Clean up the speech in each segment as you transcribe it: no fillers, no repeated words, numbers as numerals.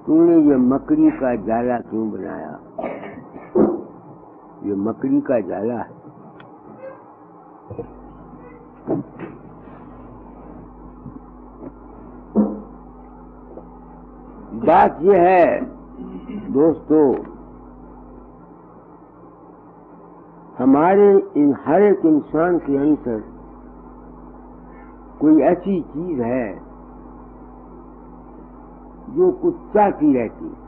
तूने ये मकड़ी का जाला क्यों बनाया? ये मकड़ी का जाला है। बात यह है दोस्तों, हमारे हर एक इंसान के अंदर कोई ऐसी चीज है जो कुछ चाहती रहती है।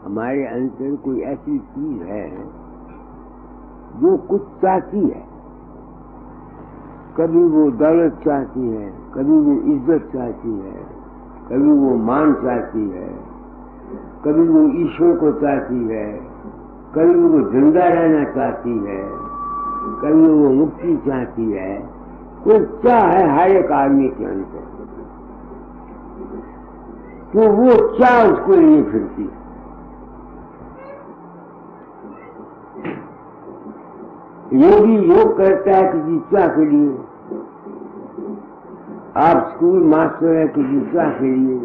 हमारे अंदर कोई ऐसी चीज है जो कुछ चाहती है। कभी वो दौलत चाहती है, कभी वो इज्जत चाहती है, कभी वो मान चाहती है, कभी वो ईश्वर को चाहती है, कभी वो जिंदा रहना चाहती है, कभी वो मुक्ति चाहती है। कोई चाह है हर एक आदमी के अंदर, तो वो चाह उसको लिए फिरती है। योगी योग करता है किसी चाह के लिए, आप स्कूल मास्टर है किसी चाह के लिए,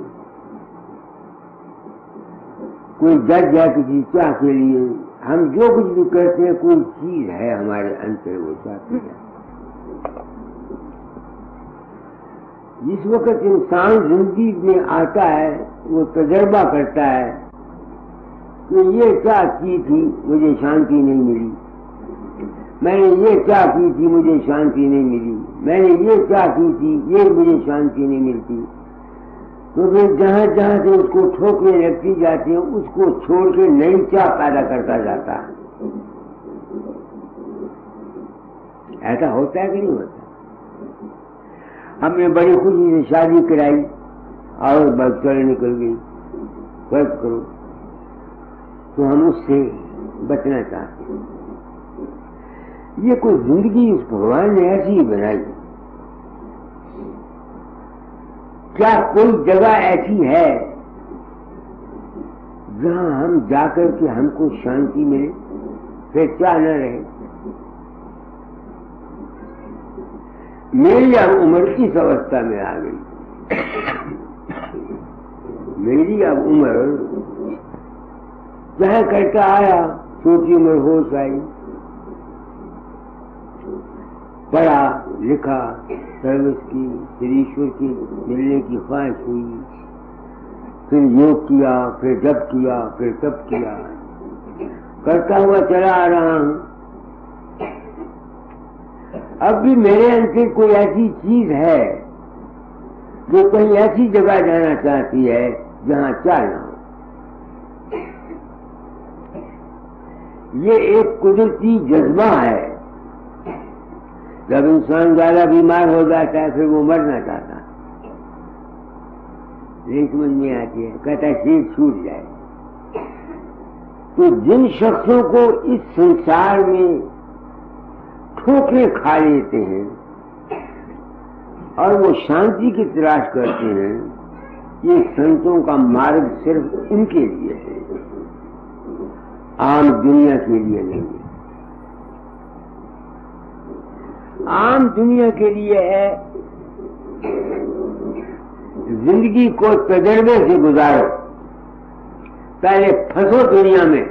कोई जज है किसी चाह के लिए। हम जो कुछ भी करते हैं कोई चीज है हमारे अंदर वो चाहते हैं। जिस वक्त इंसान जिंदगी में आता है वो तजर्बा करता है कि ये चाह की थी मुझे शांति नहीं मिली, मैंने ये चाह की थी मुझे शांति नहीं मिली, मैंने ये चाह की थी ये मुझे शांति नहीं मिलती। तो फिर जहां जहां से उसको ठोकरें लगती जाती हैं उसको छोड़ के नई चाह पैदा करता जाता है। ऐसा होता है कि नहीं होता? हमने बड़ी खुशी से शादी कराई और बच्चे निकल गई, फर्ज करो, तो हम उससे बचना चाहते हैं। ये कोई जिंदगी उस भगवान ने ऐसी ही बनाई। क्या कोई जगह ऐसी है जहां हम जाकर के हमको शांति मिले, फिर चाह न रहे? मेरी अब उम्र इस अवस्था में आ गई। मेरी अब उम्र चाहे करता आया, छोटी उम्र होश आई, पढ़ा लिखा, सर्विस की, फिर ईश्वर की मिलने की ख्वाहिश हुई, फिर योग किया, फिर जप किया, फिर तप किया, करता हुआ चला आ रहा हूं। अब भी मेरे अंदर कोई ऐसी चीज है जो कहीं ऐसी जगह जाना चाहती है जहां चाह ना हो। ये एक कुदरती जज्बा है। जब इंसान ज्यादा बीमार हो जाता है फिर वो मरना चाहता है, नहीं समझ में आती है, कहता है शरीर छूट जाए। तो जिन शख्सों को इस संसार में ठोकरें खा लेते हैं और वो शांति की तलाश करते हैं, ये संतों का मार्ग सिर्फ उनके लिए है, आम दुनिया के लिए नहीं है। आम दुनिया के लिए है जिंदगी को तजर्बे से गुजारो, पहले फंसो दुनिया में,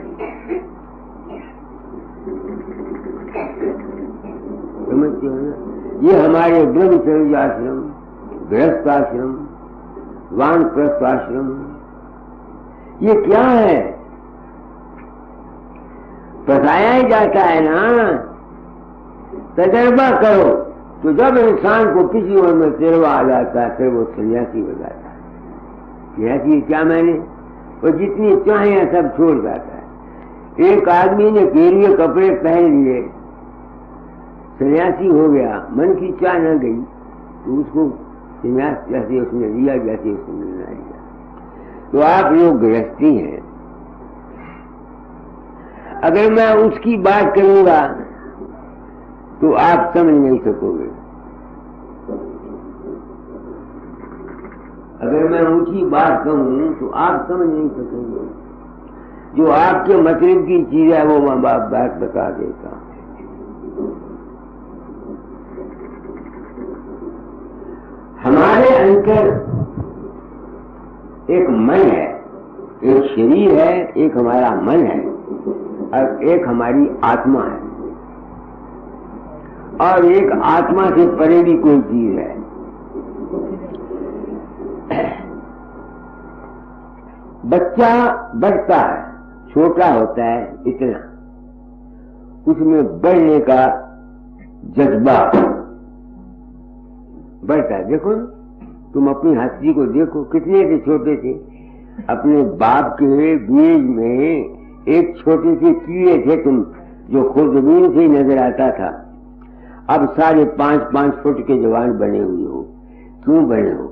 समझते हो ना? ये हमारे ब्रह्मचर्य आश्रम, गृहस्थ आश्रम, वानप्रस्थ आश्रम, ये क्या है? बताया ही जाता है ना, तजर्बा करो। तो जब इंसान को किसी उम्र में तेरवा आ जाता है फिर वो सन्यासी हो जाता है। सन्यासी क्या मैंने, वो जितनी चाहे सब छोड़ जाता है। एक आदमी ने केरिए कपड़े पहन लिए, सन्यासी हो गया, मन की चाह न गई तो उसको सन्यास जैसे उसने लिया जैसे उसने मिलना लिया। तो आप लोग गृहस्थी हैं, अगर मैं उसकी बात करूंगा तो आप समझ नहीं सकोगे। अगर मैं ऊंची बात कहूं तो आप समझ नहीं सकेंगे। जो आपके मतलब की चीज है वो माँ बाप बात बता देता। हमारे अंदर एक मन है, एक शरीर है, एक हमारा मन है और एक हमारी आत्मा है, और एक आत्मा से परे भी कोई चीज है। बच्चा बढ़ता है, छोटा होता है इतना, उसमें बढ़ने का जज्बा बढ़ता है। देखो तुम अपनी हस्ती को देखो, कितने थे छोटे थे, अपने बाप के बीज में एक छोटे से कीड़े थे तुम, जो खुर्दबीन से ही नजर आता था। अब 5.5 फुट के जवान बने हुए हो। क्यों बने हो?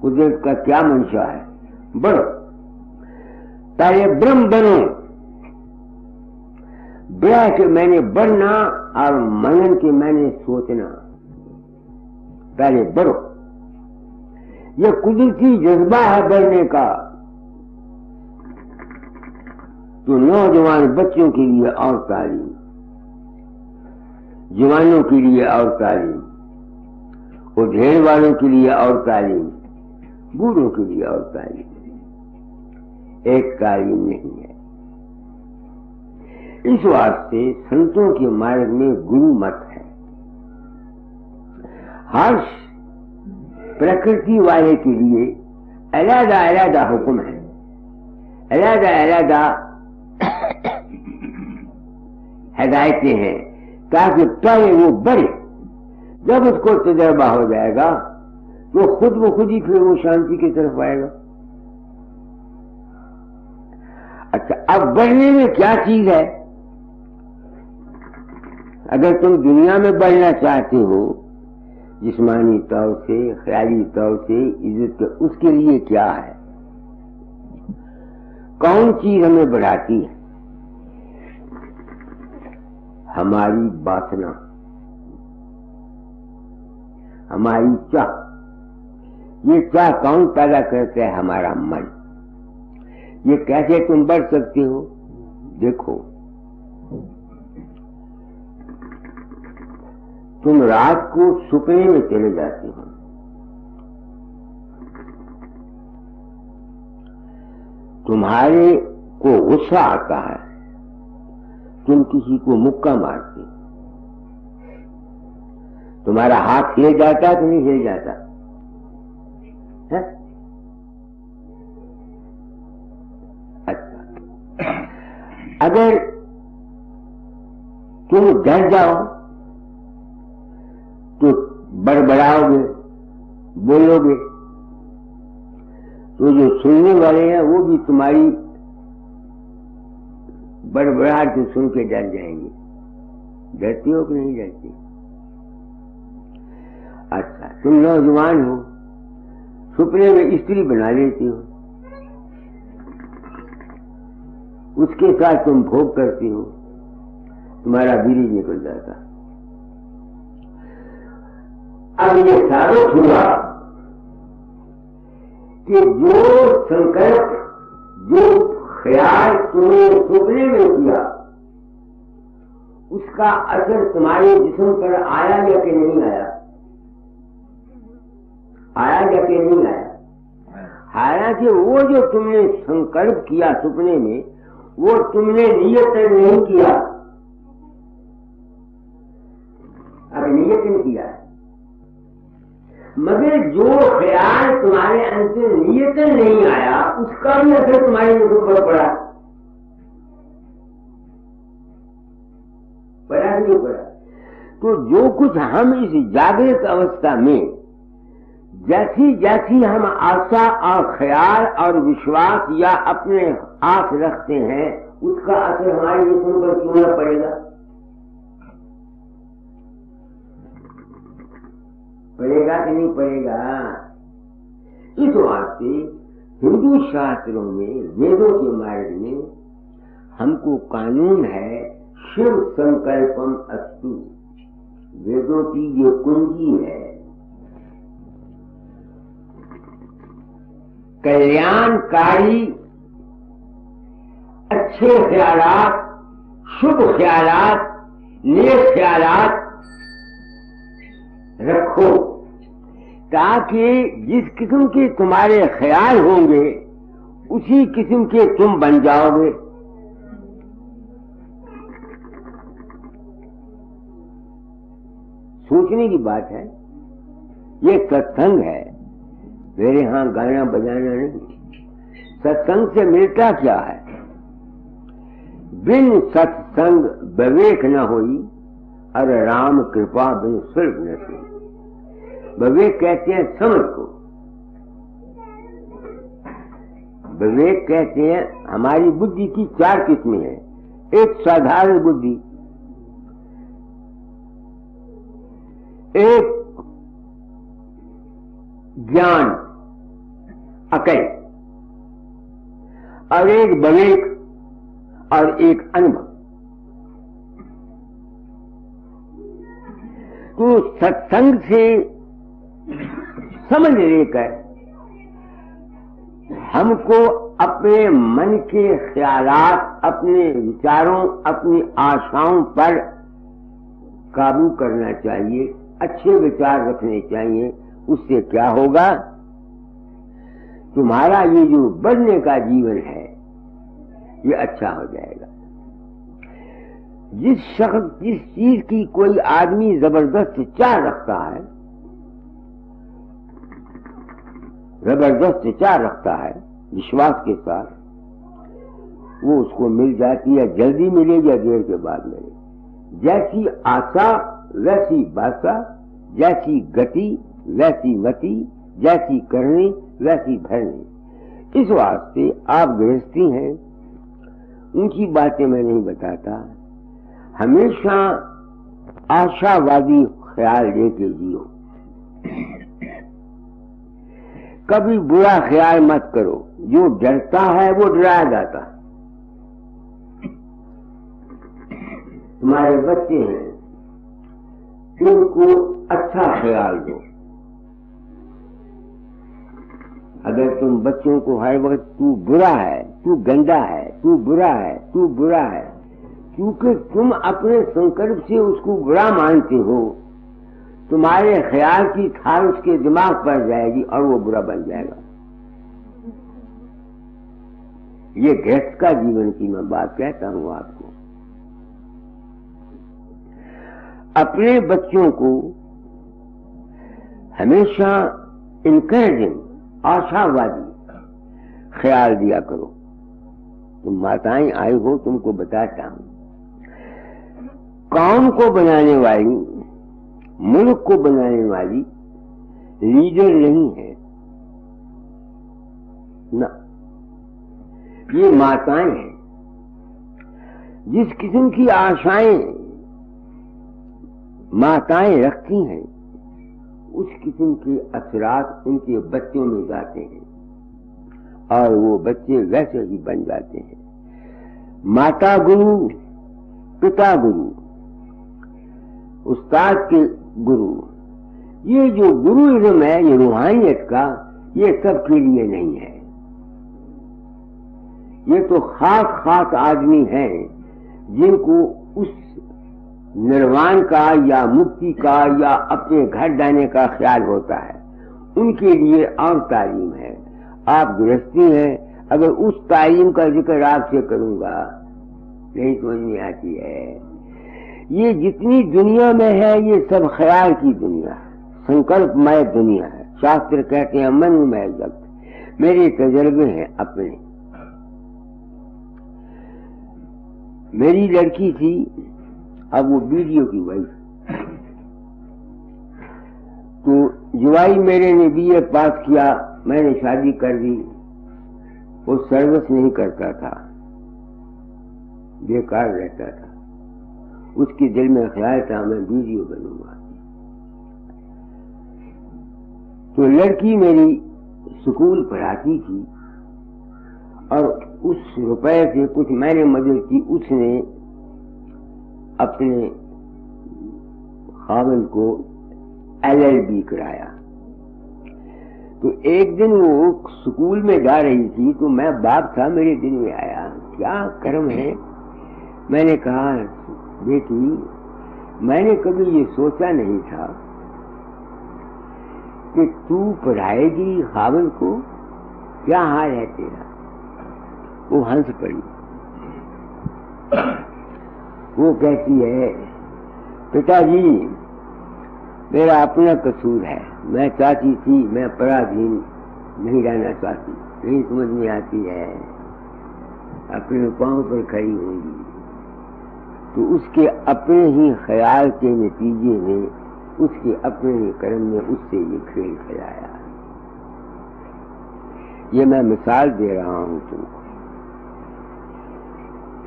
कुदरत का क्या मंशा है? बढ़ो, पहले ब्रह्म बनो। बड़ा के मैंने बढ़ना और मनन के मैंने सोचना। पहले बढ़ो, यह कुदरती जज्बा है बढ़ने का। तो नौजवान बच्चों के लिए और तालीम, जवानों के लिए और तालीम, उधेड़ वालों के लिए और तालीम, बूढ़ों के लिए और तालीम। एक तालीम नहीं है। इस वास्ते संतों के मार्ग में गुरु मत है। हर प्रकृति वाले के लिए अलग अलग हुक्म है, अलग अलग हिदायतें हैं, ताकि पहले वो बढ़े। जब उसको तजर्बा हो जाएगा तो खुद ब खुद ही फिर वो शांति की तरफ आएगा। अच्छा, अब बढ़ने में क्या चीज है? अगर तुम दुनिया में बढ़ना चाहते हो, जिस्मानी तौर से, ख्याली तौर से, इज्जत के, उसके लिए क्या है? कौन चीज हमें बढ़ाती है? हमारी वासना, हमारी चाह। ये चाह कौन पैदा करता है? हमारा मन। ये कैसे तुम बढ़ सकते हो? देखो, तुम रात को सपने में चले जाते हो, तुम्हारे को गुस्सा आता है, तुम किसी को मुक्का मारते, तुम्हारा हाथ हिल जाता कि नहीं हिल जाता है? अच्छा, अगर तुम डर जाओ तो बड़बड़ाओगे, बोलोगे, तो जो सुनने वाले हैं वो भी तुम्हारी बड़बड़ाहट को सुन के डर जाएंगे। डरती हो कि नहीं डरती? अच्छा, तुम नौजवान हो, सपने में स्त्री बना लेती हो, उसके साथ तुम भोग करती हो, तुम्हारा बीड़ी निकल जाता। अब ये साबित हुआ कि जो संकल्प, जो ख्याल तुमने सपने में किया, उसका असर तुम्हारे जिस्म पर आया या कि नहीं आया? आया या कि नहीं आया? हालांकि वो जो तुमने संकल्प किया सपने में, वो तुमने नियत नहीं किया। अब नियत नहीं किया, मगर जो ख्याल तुम्हारे अंदर नियत नहीं आया, उसका भी असर तुम्हारे जिस्म पर पड़ा। पड़ा नहीं पड़ा? तो जो कुछ हम इस जागृत अवस्था में जैसी जैसी हम आशा और ख्याल और विश्वास या अपने आस रखते हैं, उसका असर हमारे जिस्म पर क्यों न पड़ेगा? पड़ेगा कि नहीं पड़ेगा? इस वास्ते हिंदू शास्त्रों में, वेदों के मार्ग में हमको कानून है, शिव संकल्पम अस्तु। वेदों की ये कुंजी है। कल्याणकारी अच्छे ख्यालात, शुभ ख्यालात, नेक ख्यालात रखो, ताकि जिस किस्म के तुम्हारे ख्याल होंगे उसी किस्म के तुम बन जाओगे। सोचने की बात है, ये सत्संग है, मेरे यहां गाना बजाना नहीं। सत्संग से मिलता क्या है? बिन सत्संग विवेक न होई, और राम कृपा बिन सुलभ न सोई। विवेक कहते हैं समझ को, विवेक कहते हैं हमारी बुद्धि की 4 किस्में हैं। एक साधारण बुद्धि, एक ज्ञान अकल, और एक विवेक, और एक अनुभव। तो सत्संग से समझ लेकर हमको अपने मन के ख्यालात, अपने विचारों, अपनी आशाओं पर काबू करना चाहिए, अच्छे विचार रखने चाहिए। उससे क्या होगा? तुम्हारा ये जो बढ़ने का जीवन है ये अच्छा हो जाएगा। जिस शख्स, जिस चीज की कोई आदमी जबरदस्त चाह रखता है, जबरदस्त चाह रखता है विश्वास के साथ, वो उसको मिल जाती है। जल्दी मिले या देर के बाद मिले। जैसी आशा वैसी भाषा, जैसी गति वैसी मति, जैसी करनी वैसी भरनी। इस वास्ते आप गृहस्थी हैं, उनकी बातें मैं नहीं बताता। हमेशा आशावादी ख्याल लेके जियो, कभी बुरा ख्याल मत करो। जो डरता है वो डराया जाता है। तुम्हारे बच्चे हैं, उनको अच्छा ख्याल दो। अगर तुम बच्चों को हर वक्त तू बुरा है, तू गंदा है, तू बुरा है, तू बुरा है, क्योंकि तुम अपने संकल्प से उसको बुरा मानते हो, तुम्हारे ख्याल की थाल उसके दिमाग पर जाएगी और वो बुरा बन जाएगा। ये गृहस्थ का जीवन की मैं बात कहता हूं आपको। अपने बच्चों को हमेशा इनकरेजिंग, आशावादी ख्याल दिया करो। तुम माताएं आई हो, तुमको बताता हूं, कौम को बनाने वाली, मुल्क को बनाने वाली लीडर नहीं है ना, ये माताएं हैं। जिस किस्म की आशाएं माताएं रखती हैं, उस किस्म के असरात उनके बच्चों में जाते हैं और वो बच्चे वैसे ही बन जाते हैं। माता गुरु, पिता गुरु, उस्ताद के गुरु, ये जो गुरुइज्म है, ये रूहानियत का, ये सबके लिए नहीं है। ये तो खास खास आदमी हैं जिनको उस निर्वाण का या मुक्ति का या अपने घर जाने का ख्याल होता है, उनके लिए और तालीम है। आप गृहस्थी हैं, अगर उस तालीम का जिक्र आपसे करूंगा नहीं समझ में आती है। ये जितनी दुनिया में है ये सब ख्याल की दुनिया है, संकल्पमय दुनिया है। शास्त्र कहते हैं मनमय जगत। मेरे तजर्बे हैं अपने। मेरी लड़की थी, अब वो बीडियो की वाइफ, तो जुवाई मेरे ने बीए पास किया, मैंने शादी कर दी। वो सर्विस नहीं करता था, बेकार रहता था। उसके दिल में ख्याल था मैं बीडियो बनूंगा। तो लड़की मेरी स्कूल पढ़ाती थी और उस रुपए से कुछ मैंने मदद की। उसने अपने खाविंद को LLB कराया। तो एक दिन वो स्कूल में जा रही थी, तो मैं बाप था, मेरे दिल में आया क्या कर्म है। मैंने कहा बेटी, मैंने कभी ये सोचा नहीं था कि तू पढ़ाएगी खावन को, क्या हाल है तेरा? वो हंस पड़ी। वो कहती है, पिताजी मेरा अपना कसूर है, मैं चाहती थी, मैं पराधीन नहीं रहना चाहती, नहीं समझ में आती है, अपने पांव पर खड़ी होंगी। तो उसके अपने ही ख्याल के नतीजे में, उसके अपने ही कर्म में उससे ये खेल खिलाया। ये मैं मिसाल दे रहा हूं तुमको।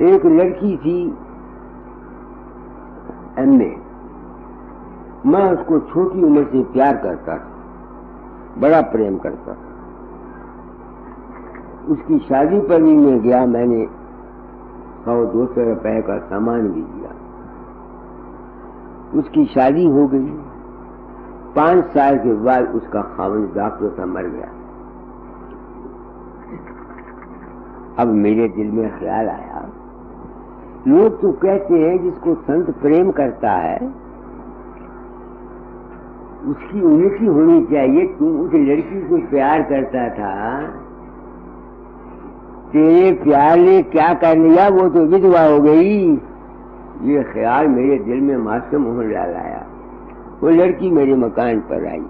एक लड़की थी एमए, मैं उसको छोटी उम्र से प्यार करता था, बड़ा प्रेम करता था। उसकी शादी पर भी मैं गया, मैंने 100-200 रुपए का सामान भी दिया। उसकी शादी हो गई। 5 साल के बाद उसका खावंद डॉक्टर था, मर गया। अब मेरे दिल में ख्याल आया, लोग तो कहते हैं जिसको संत प्रेम करता है उसकी उन्नति होनी चाहिए। तुम उस लड़की को प्यार करता था, तेरे प्यार ने क्या कर लिया, वो तो विधवा हो गई। ये ख्याल मेरे दिल में मास्टर मोहन लाल आया। वो लड़की मेरे मकान पर आई।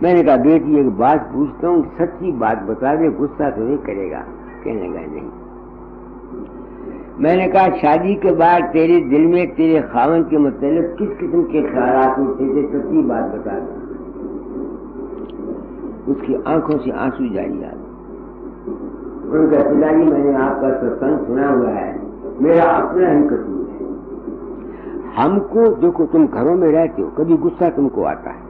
मैंने कहा, बेटी एक बात पूछता हूँ, सच्ची बात बता दे, गुस्सा तो नहीं करेगा? कहने लगा नहीं। मैंने कहा, शादी के बाद तेरे दिल में तेरे खावन के मतलब किस किस्म के ख्यालात थे, सच्ची बात बता दे। उसकी आंखों से आंसू जारी आ गए। उनका पिताजी, मैंने आपका सत्संग सुना हुआ है, मेरा अपना ही कसूर है। हमको देखो, तुम घरों में रहते हो, कभी गुस्सा तुमको आता है,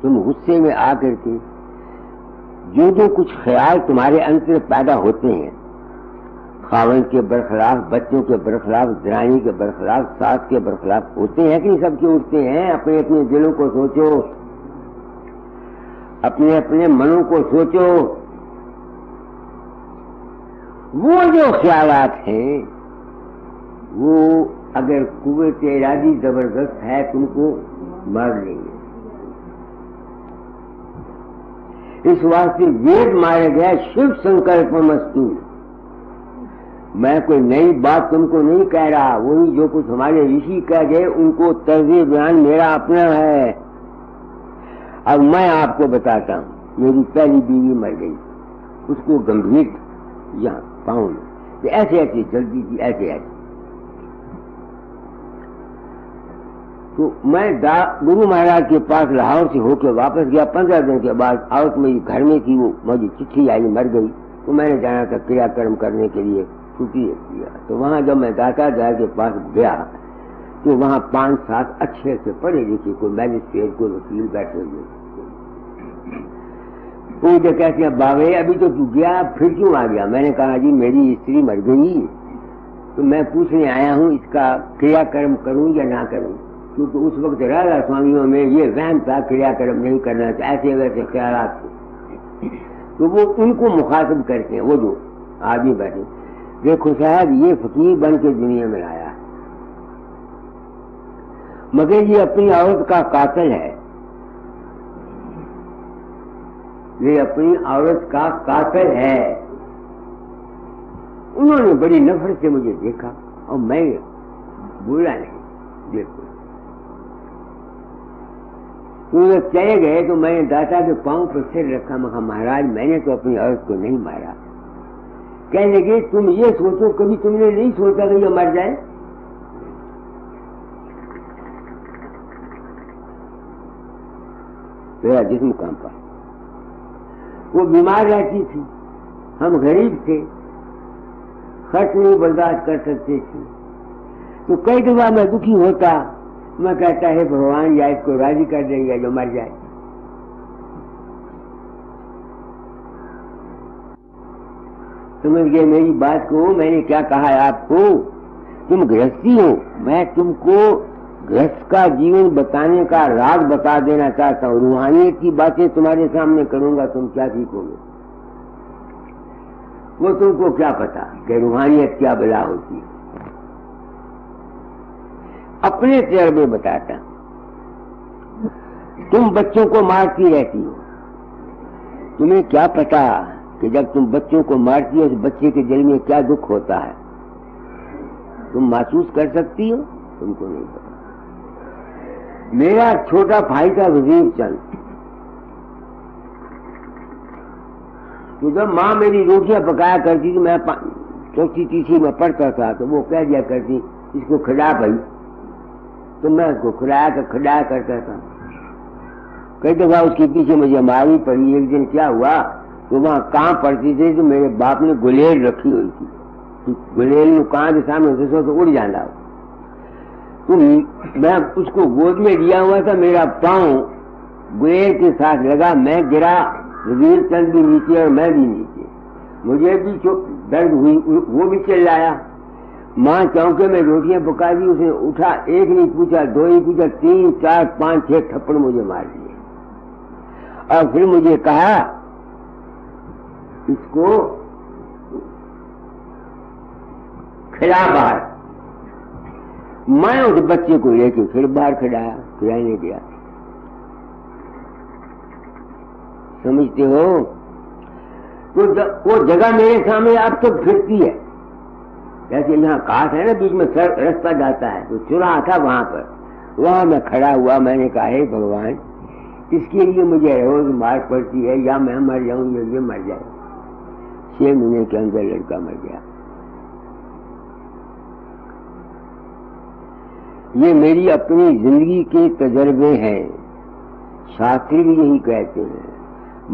तुम गुस्से में आकर के जो कुछ ख्याल तुम्हारे अंदर पैदा होते हैं, खावन के बरखिलाफ, बच्चों के बरखिलाफ, दरानी के बरखिलाफ, सास के बरखिलाफ होते हैं कि सबके उठते हैं। अपने अपने दिलों को सोचो, अपने अपने मनों को सोचो। वो जो ख्यालात हैं, वो अगर कुव्वत इरादी जबरदस्त है, तुमको मार लेंगे। इस वास्ते वेद मारे गया, शिव संकल्पमस्तु। मैं कोई नई बात तुमको नहीं कह रहा, वही जो कुछ हमारे ऋषि कह गए, उनको तर्ज़े बयान मेरा अपना है। अब मैं आपको बताता हूं, मेरी पहली बीवी मर गई, उसको गंभीर यहाँ पाँव में ऐसे ऐसे जल्दी थी, ऐसे ऐसे। तो मैं गुरु महाराज के पास लाहौर से होकर वापस गया। 15 दिन के बाद औरत मेरी घर में थी, वो मुझे चिट्ठी आई, मर गई। तो मैंने जाना था क्रियाक्रम करने के लिए, छुट्टी किया। तो वहां जब मैं दाता दार के पास गया तो वहां 5-7 अच्छे से पढ़े लिखे कोई मैजिस्ट्रेट, कोई वकील बैठे हुए। वो जो कहते हैं, बाबे अभी तो तू गया, फिर क्यों आ गया? मैंने कहा, जी मेरी स्त्री मर गई, तो मैं पूछने आया हूँ इसका क्रियाक्रम करूं या ना करूं। क्योंकि उस वक्त राधा स्वामियों में ये वहम था, क्रियाक्रम नहीं करना चाहिए, ऐसे वैसे ख्यालात थे। तो वो उनको मुखातिब करते हैं, वो जो आदमी बैठे, देखो साहब ये फकीर बन के दुनिया में आया, मगर ये अपनी औरत का कातिल है, ये अपनी औरत का कातिल है। उन्होंने बड़ी नफरत से मुझे देखा और मैं बोला नहीं। देखो तो जब चले गए तो मैंने दाता के पांव पर सिर रखा। मैं कहा, महाराज मैंने तो अपनी औरत को नहीं मारा। कहने लगे, तुम ये सोचो, कभी तुमने नहीं सोचा कि ये मर जाए? मेरा जिस्म कांपा। वो बीमार रहती थी, हम गरीब थे, खर्च नहीं बर्दाश्त कर सकते थे। तो कई दफा मैं दुखी होता, मैं कहता है भगवान या इसको राजी कर देंगे जो मर जाए। समझ गए मेरी बात को? मैंने क्या कहा है आपको? तुम गृहस्थी हो, मैं तुमको गृहस्थ का जीवन बताने का राज बता देना चाहता हूँ। रूहानियत की बातें तुम्हारे सामने करूंगा, तुम क्या सीखोगे? वो तुमको क्या पता कि रूहानियत क्या बला होती है। अपने तजर्बे बताता हूं। तुम बच्चों को मारती रहती हो, तुम्हें क्या पता कि जब तुम बच्चों को मारती हो उस बच्चे के दिल में क्या दुख होता है? तुम महसूस कर सकती हो? तुमको नहीं पता। मेरा छोटा भाई था वजीर चंद, तो जब माँ मेरी रोटियां पकाया करती थी, मैं चौथी तीसरी में पढ़ता था, तो वो कह दिया करती इसको खिला भाई, तो मैं उसको खिलाया करता था। कई दफा उसके पीछे मुझे मारी पड़ी। एक दिन क्या हुआ, तो वहां काम पड़ती थी, तो मेरे बाप ने गुलेल रखी हुई थी, तो गुलेल कहाँ के सामने दसो तो उड़ जाना। तो मैं उसको गोद में लिया हुआ था, मेरा पांव गुलेल के साथ लगा, मैं गिरा, वजीर चंद भी नीचे और मैं भी नीचे। मुझे भी दर्द हुई, वो भी चिल्लाया। माँ चौके में रोटियां पका दी, उसने उठा, एक नहीं पूछा, दो नहीं पूछा, 3 4 5 6 थप्पड़ मुझे मार दिए। और फिर मुझे कहा इसको खिला बाहर। मैं उस बच्चे को लेके फिर बाहर खिलाने गया। समझते हो? तो वो जगह मेरे सामने अब तक फिरती है। जैसे यहाँ काट है ना, बीच में रास्ता जाता है, तो चुरा था वहां पर, वहां मैं खड़ा हुआ। मैंने कहा हे भगवान, इसके लिए मुझे रोज मार पड़ती है, या मैं मर जाऊं या ये मर जाए। 6 महीने के अंदर लड़का मर गया। ये मेरी अपनी जिंदगी के तजर्बे हैं। शास्त्री भी यही कहते हैं,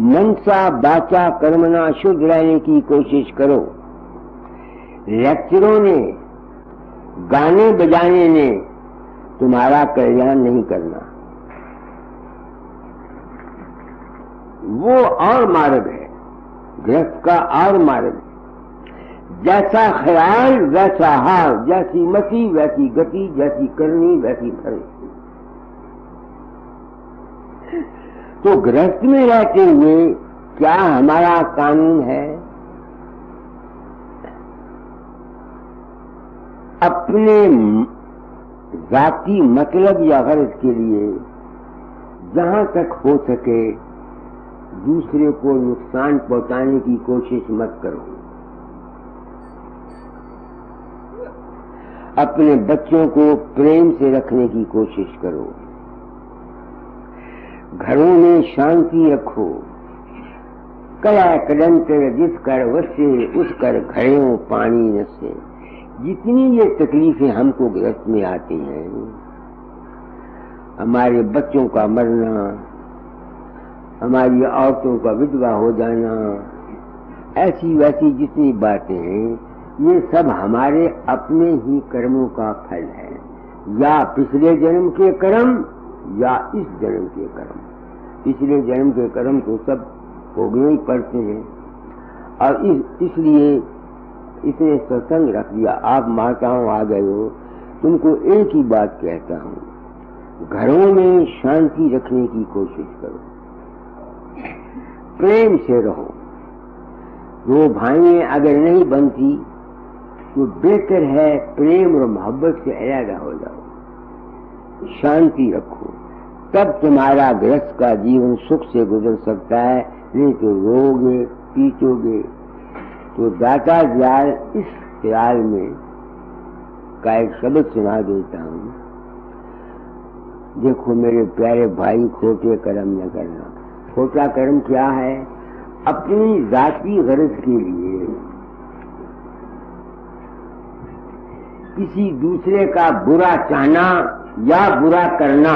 मनसा बाचा कर्मना शुद्ध रहने की कोशिश करो। लेक्चरों ने, गाने बजाने ने तुम्हारा कल्याण नहीं करना। वो और मार्ग है, गृहस्थ का और मार्ग। जैसा ख्याल वैसा हाल, जैसी मति वैसी गति, जैसी करनी वैसी फल। तो गृहस्थ में रहते हुए क्या हमारा कानून है? अपने जाती मतलब या गर्ज के लिए जहां तक हो सके दूसरे को नुकसान पहुंचाने की कोशिश मत करो। अपने बच्चों को प्रेम से रखने की कोशिश करो। घरों में शांति रखो। कया कदंतर जिस कर वसे उस कर घड़ों पानी नसे। जितनी ये तकलीफें हमको गृहस्थ में आती हैं, हमारे बच्चों का मरना, हमारी औरतों का विधवा हो जाना, ऐसी वैसी जितनी बातें हैं, ये सब हमारे अपने ही कर्मों का फल है। या पिछले जन्म के कर्म या इस जन्म के कर्म। पिछले जन्म के कर्म तो सब भोगने ही पड़ते हैं। और इसलिए इसने सत्संग रख दिया। आप माताओं आ गए हो, तुमको एक ही बात कहता हूं, घरों में शांति रखने की कोशिश करो, प्रेम से रहो। 2 भाइयां अगर नहीं बनती तो बेहतर है प्रेम और मोहब्बत से अलग हो जाओ, शांति रखो, तब तुम्हारा गृहस्थ का जीवन सुख से गुजर सकता है। नहीं तो रोगे पीटोगे। तो दाता दयाल इस ख्याल में का एक शब्द सुना देता हूं। देखो मेरे प्यारे भाई, खोटे कर्म न करना। खोटा कर्म क्या है? अपनी जाती गरज के लिए किसी दूसरे का बुरा चाहना या बुरा करना।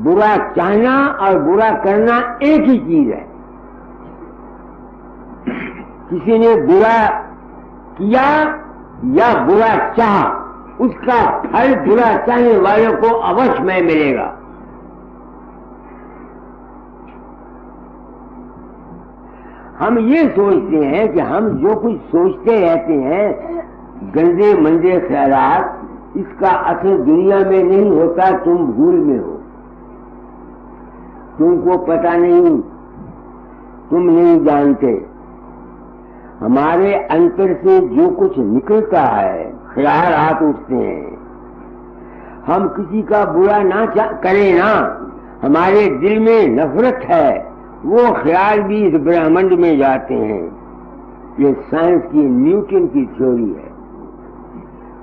बुरा चाहना और बुरा करना एक ही चीज है। किसी ने बुरा किया या बुरा चाहा, उसका फल बुरा चाहने वालों को अवश्य में मिलेगा। हम ये सोचते हैं कि हम जो कुछ सोचते रहते हैं, गंदे मंदे ख्यालात, इसका असर दुनिया में नहीं होता, तुम भूल में हो, तुमको पता नहीं, तुम नहीं जानते। हमारे अंतर से जो कुछ निकलता है, ख्यालात उठते हैं, हम किसी का बुरा ना करें ना, हमारे दिल में नफरत है, वो ख्याल भी इस ब्रह्मांड में जाते हैं। ये साइंस की, न्यूटन की थ्योरी है।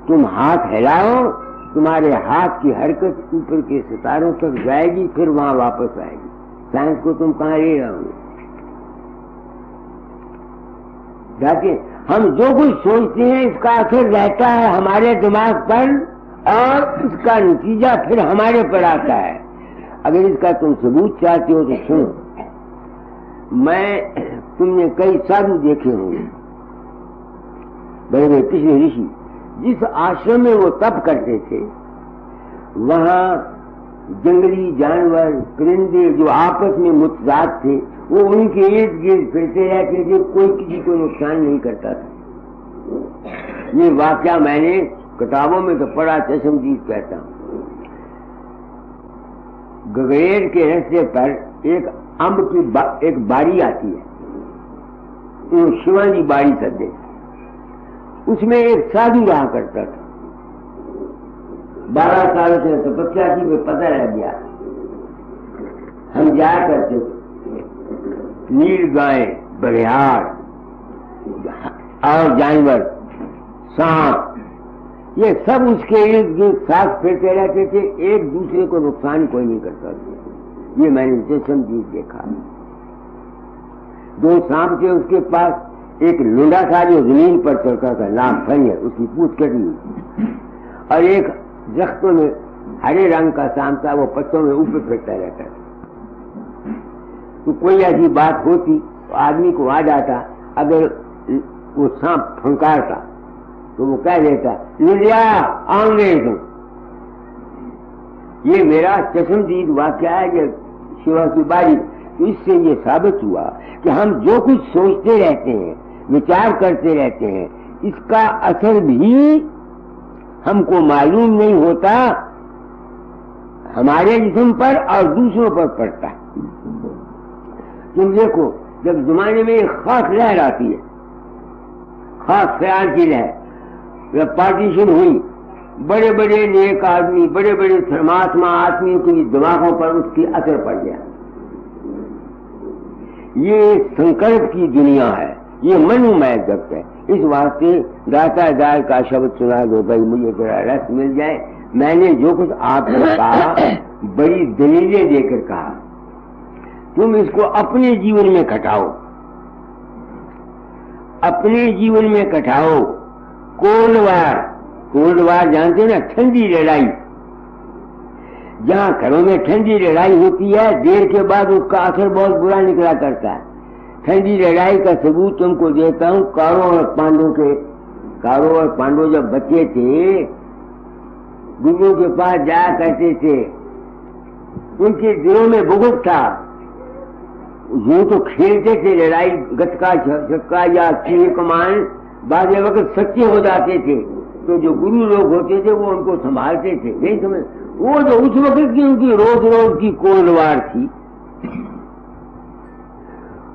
तुम हाथ हिलाओ, तुम्हारे हाथ की हरकत ऊपर के सितारों तक जाएगी, फिर वहां वापस आएगी। साइंस को तुम कहां ले रहोगे? जाके हम जो कुछ सोचते हैं इसका असर रहता है हमारे दिमाग पर, और इसका नतीजा फिर हमारे पर आता है। अगर इसका तुम सबूत चाहते हो तो सुनो। तुमने कई साधु देखे होंगे, बड़े बड़े पिछले ऋषि, जिस आश्रम में वो तप करते थे, वहां जंगली जानवर, परिंदे जो आपस में मुतजाद थे, वो उनके इर्द गिर्द फिरते रहते थे, कोई किसी को नुकसान नहीं करता था। ये वाकया मैंने किताबों में तो पढ़ा, चश्मदीद कहता हूं। गगरेर के रास्ते पर एक अम्ब की एक बाड़ी आती है, वो शिवाजी बाड़ी सदे, उसमें एक साधु रहा करता था। 12 साल से तपस्या की में पता लग गया। हम जाया करते थे, नील गाय, बघियार और जानवर, सांप, ये सब उसके इर्द गिर्द साथ फिरते रहते थे, एक दूसरे को नुकसान कोई नहीं करता था। ये मैंने चश्मदीद देखा। 2 सांप थे उसके पास, एक लुंडा था जो जमीन पर चलता था, नाम फंजर, उसकी पूछ कटी हुई, और एक दरख्तों में हरे रंग का सांप था, वो पत्तों में ऊपर फिरता रहता था। तो कोई ऐसी बात होती तो आदमी को आ जाता, अगर वो सांप फंकारता तो वो कह देता, लिया आएंगे तुम। ये मेरा चश्मदीद वाकया है, ये शिवा की बारी। तो इससे ये साबित हुआ कि हम जो कुछ सोचते रहते हैं, विचार करते रहते हैं, इसका असर भी हमको मालूम नहीं होता, हमारे जिस्म पर और दूसरों पर पड़ता है। तुम देखो, जब जमाने में एक खास लहर आती है, खास ख्याल की लहर, जब पार्टीशन हुई, बड़े बड़े नेक आदमी, बड़े बड़े धर्मात्मा आदमियों के दिमागों पर उसकी असर पड़ गया। ये संकल्प की दुनिया है, ये मनोमय जगत है। इस वास्ते दाता दार का शब्द सुना दो भाई, मुझे थोड़ा रस मिल जाए। मैंने जो कुछ आपको कहा बड़ी दलीलें देकर कहा, तुम इसको अपने जीवन में खटाओ, अपने जीवन में खटाओ। कोल्ड वार जानते ना, ठंडी लड़ाई, जहां घरों में ठंडी लड़ाई होती है, देर के बाद उसका असर बहुत बुरा निकला करता है। ठंडी लड़ाई का सबूत तुमको देता हूं। कौरव और पांडव जब बच्चे थे, गुरुओं के पास जाया करते थे, उनके दिलों में बुगुट था। यूं तो खेलते थे, लड़ाई गतका झटका या तीर कमान, बाद वक्त सच्चे हो जाते थे। तो जो गुरु लोग होते थे वो उनको संभालते थे, नहीं समझ। वो जो उस वक्त की उनकी रोज रोज की कोल्ड वार थी,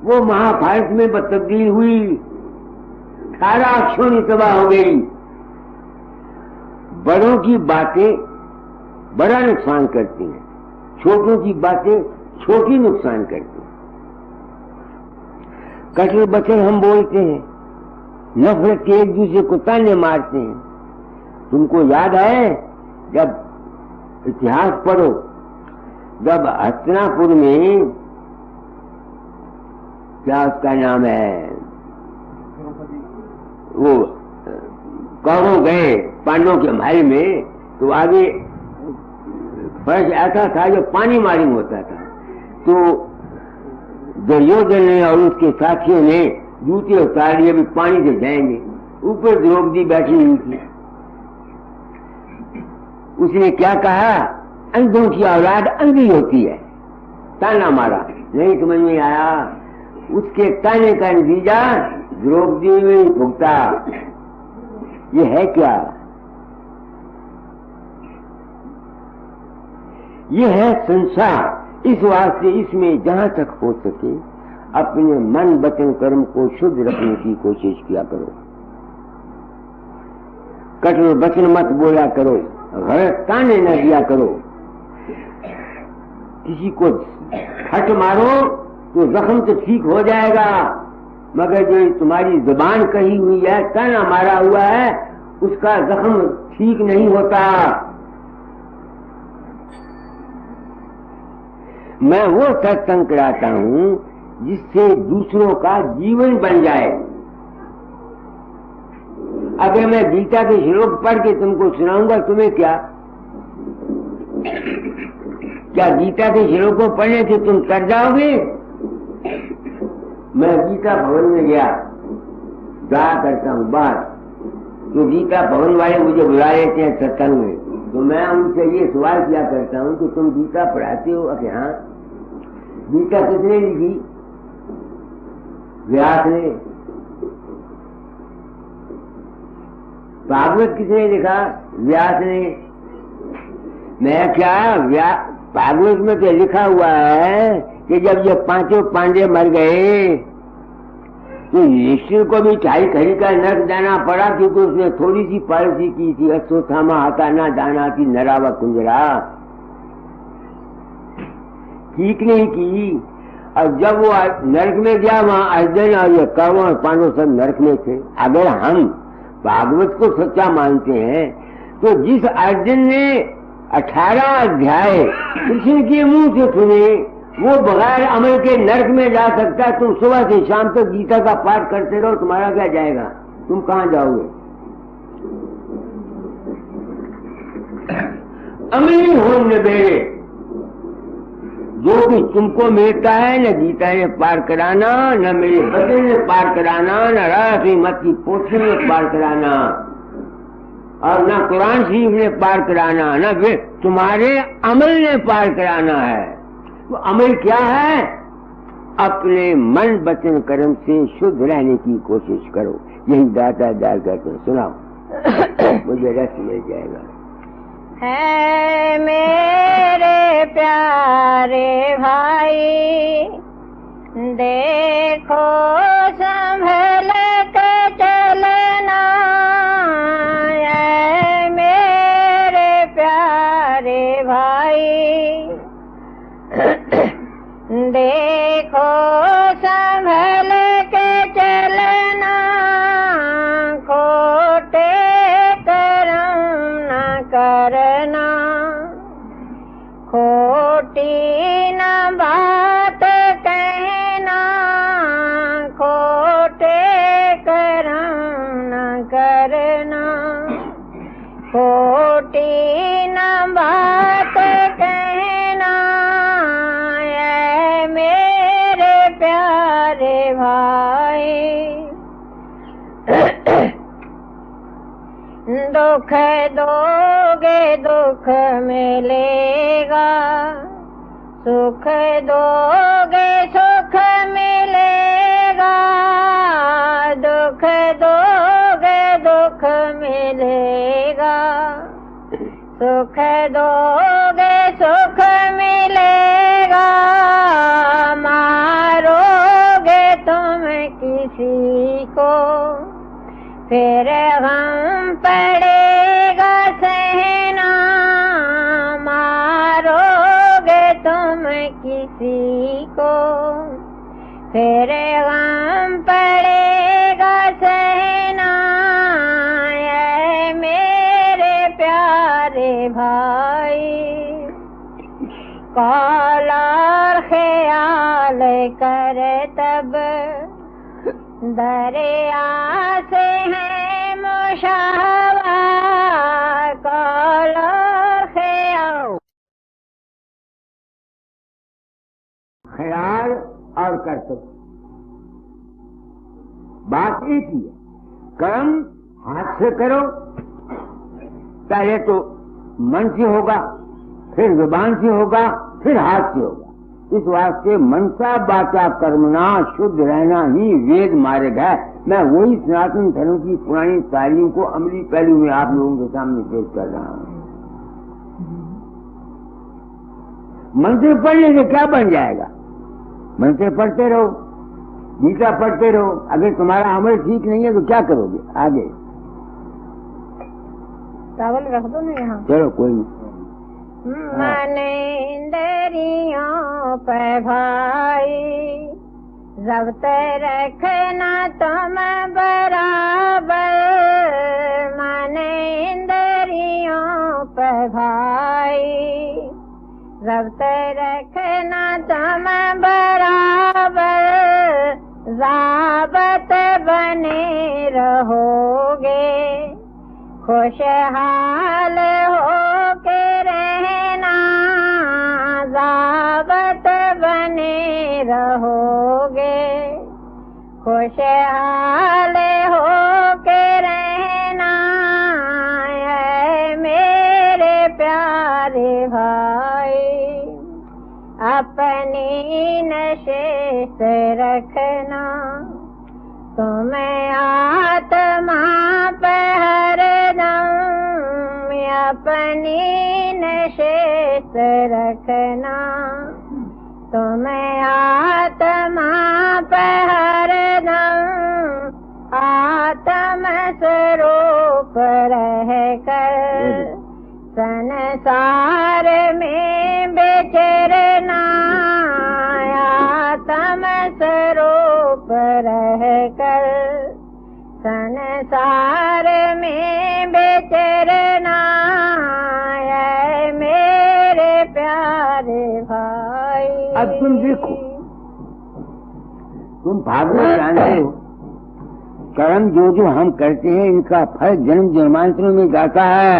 वो महाभारत में तब्दील हुई, 18 अक्षोणी तबाह हो गई। बड़ों की बातें बड़ा नुकसान करती हैं, छोटों की बातें छोटी नुकसान करती हैं। कठोर बचन हम बोलते हैं, नफरत के एक दूसरे को ताने मारते हैं। तुमको याद है, जब इतिहास पढ़ो, जब हस्तिनापुर में, क्या उसका नाम है, वो कौरव गए पांडवों के महल में, तो आगे फर्श ऐसा था जो पानी मालूम होता था। तो दुर्योधन ने और उसके साथियों ने जूते उतार लिए, अभी पानी से जाएंगे। ऊपर द्रौपदी बैठी हुई थी, उसने क्या कहा, अंधों की औलाद अंधी होती है, ताना मारा। नहीं समझ में आया, उसके ताने का नतीजा द्रौपदी में भुगता। ये है क्या? ये है संसार। इस वास्ते इसमें जहां तक हो सके अपने मन वचन कर्म को शुद्ध रखने की कोशिश किया करो। कठोर वचन मत बोला करो, गलत ताने न दिया करो। किसी को फट मारो तो जख्म तो ठीक हो जाएगा, मगर जो तुम्हारी जुबान कही हुई है, ताना मारा हुआ है, उसका जख्म ठीक नहीं होता। मैं वो सत्संग कराता हूं जिससे दूसरों का जीवन बन जाए। अगर मैं गीता के श्लोक पढ़ के तुमको सुनाऊंगा, तुम्हें क्या गीता के श्लोकों पढ़ने से तुम कर जाओगे? मैं गीता भवन में गया, जाया करता हूँ बाहर, तो गीता भवन वाले मुझे बुला लेते हैं सत्संग में, तो मैं उनसे ये सवाल किया करता हूँ कि तुम गीता पढ़ाते हो? अरे हाँ। गीता किसने लिखी? व्यास ने। भागवत किसने लिखा? व्यास ने। मैं क्या भागवत में तो लिखा हुआ है कि जब ये पांचों पांडे मर गए तो युधिष्ठिर को भी 2.5 घड़ी का नरक जाना पड़ा, क्योंकि उसने थोड़ी सी पॉलिसी की थी, अश्वत्थामा हता ना दाना थी नरावा कुंजरा, ठीक नहीं की। और जब वो नरक में गया, वहां अर्जुन और ये कौरव और पांडव सब नरक में थे। अगर हम भागवत को सच्चा मानते हैं तो जिस अर्जुन ने 18 अध्याय कृष्ण के मुंह से सुने, वो बगैर अमल के नरक में जा सकता है। तुम सुबह से शाम तक गीता का पाठ करते रहो, तुम्हारा क्या जाएगा? तुम कहां जाओगे? अमली होने बेड़े जो भी तुमको मिलता है, न गीता ने पार कराना, न मेरे बच्चे ने पार कराना, न राशि मत की पोथी ने पार कराना, और न कुरान शरीफ ने पार कराना, न फिर तुम्हारे अमल ने पार कराना है। तो अमल क्या है? अपने मन वचन कर्म से शुद्ध रहने की कोशिश करो। यही दाता दाल करके सुनाओ, मुझे रस मिल जाएगा। है मेरे प्यारे भाई, देखो संभल के चलना। है मेरे प्यारे भाई, देखो संभल के चलना। खोटे कर्म न करना, खोटी न बात कहना। खोटे कर्म न करना, खोटी न बात कहना। ऐ मेरे प्यारे भाई, दुख दोगे दुख मिलेगा, सुख दोगे सुख मिलेगा। दुख दोगे दुख मिलेगा, सुख दोगे सुख मिलेगा। मारोगे तुम किसी को, फिर गम पड़ेगा सहना। मारोगे तुम किसी को, फिर गम पड़ेगा सहना। ऐ मेरे प्यारे भाई, कौल और ख्याल कर तब दरिया से है मुशावा। कौल और ख्याल और कर्तव्य बात एक ही है। कर्म हाथ से करो, पहले तो मन से होगा, फिर जुबान से होगा, फिर हाथ से होगा। इस वास्ते मनसा वाचा कर्मणा शुद्ध रहना ही वेद मार्ग है। मैं वही सनातन धर्म की पुरानी तालीम को अमली पहलू में आप लोगों के सामने पेश कर रहा हूं। मंत्र पढ़ने से क्या बन जाएगा? मंत्र पढ़ते रहो, गीता पढ़ते रहो। अगर तुम्हारा अमल ठीक नहीं है तो क्या करोगे आगे? चावल रख दो ना यहाँ। चलो कोई नहीं। मन इंद्रियों पे भाई जब्त रखना तुम बराबर, मन इंद्रियों पे भाई जब्त रखना तुम बराबर, ज़ाबत बने रहोगे खुशहाल हो के रहना, ज़ाबत बने रहोगे खुशहाल हो के रहना, ऐ मेरे प्यारे भाई अपनी नशिस्त रखना, तुम्हें आत्मा पे हरदम अपनी नशिस्त रखना, तुम्हें आत्मा पे हरदम आत्म स्वरूप रहकर संसार में विचरना, आत्म स्वरूप रहकर संसार में विचरना, ऐ मेरे प्यारे भाई। अब तुम देखो, तुम भागवत जानते हो, कर्म जो जो हम करते हैं इनका फल जन्म जन्मांतरों में जाता है।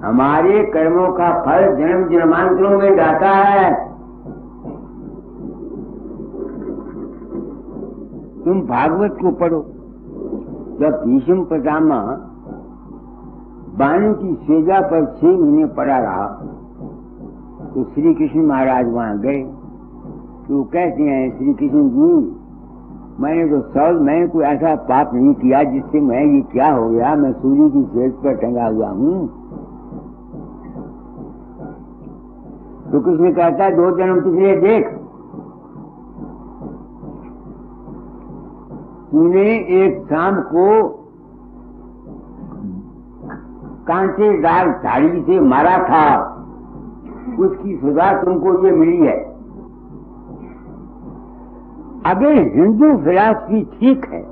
हमारे कर्मों का फल जन्म जन्मांतरों में जाता है। तुम भागवत को पढ़ो, जब भीष्म पितामह बाणों की सेजा पर 6 महीने पड़ा रहा तो श्री कृष्ण महाराज वहां गए। तो कहते हैं श्री कृष्ण जी, मैंने कोई ऐसा पाप नहीं किया जिससे मैं ये क्या हो गया, मैं सूर्य की सेज पर टंगा हुआ हूँ। तो कृष्ण कहता है 2 जन्म पिछले देख, तूने एक शाम को कांटेदार झाड़ी से मारा था, उसकी सजा तुमको ये मिली है। अगर हिंदू फिलॉसफी ठीक है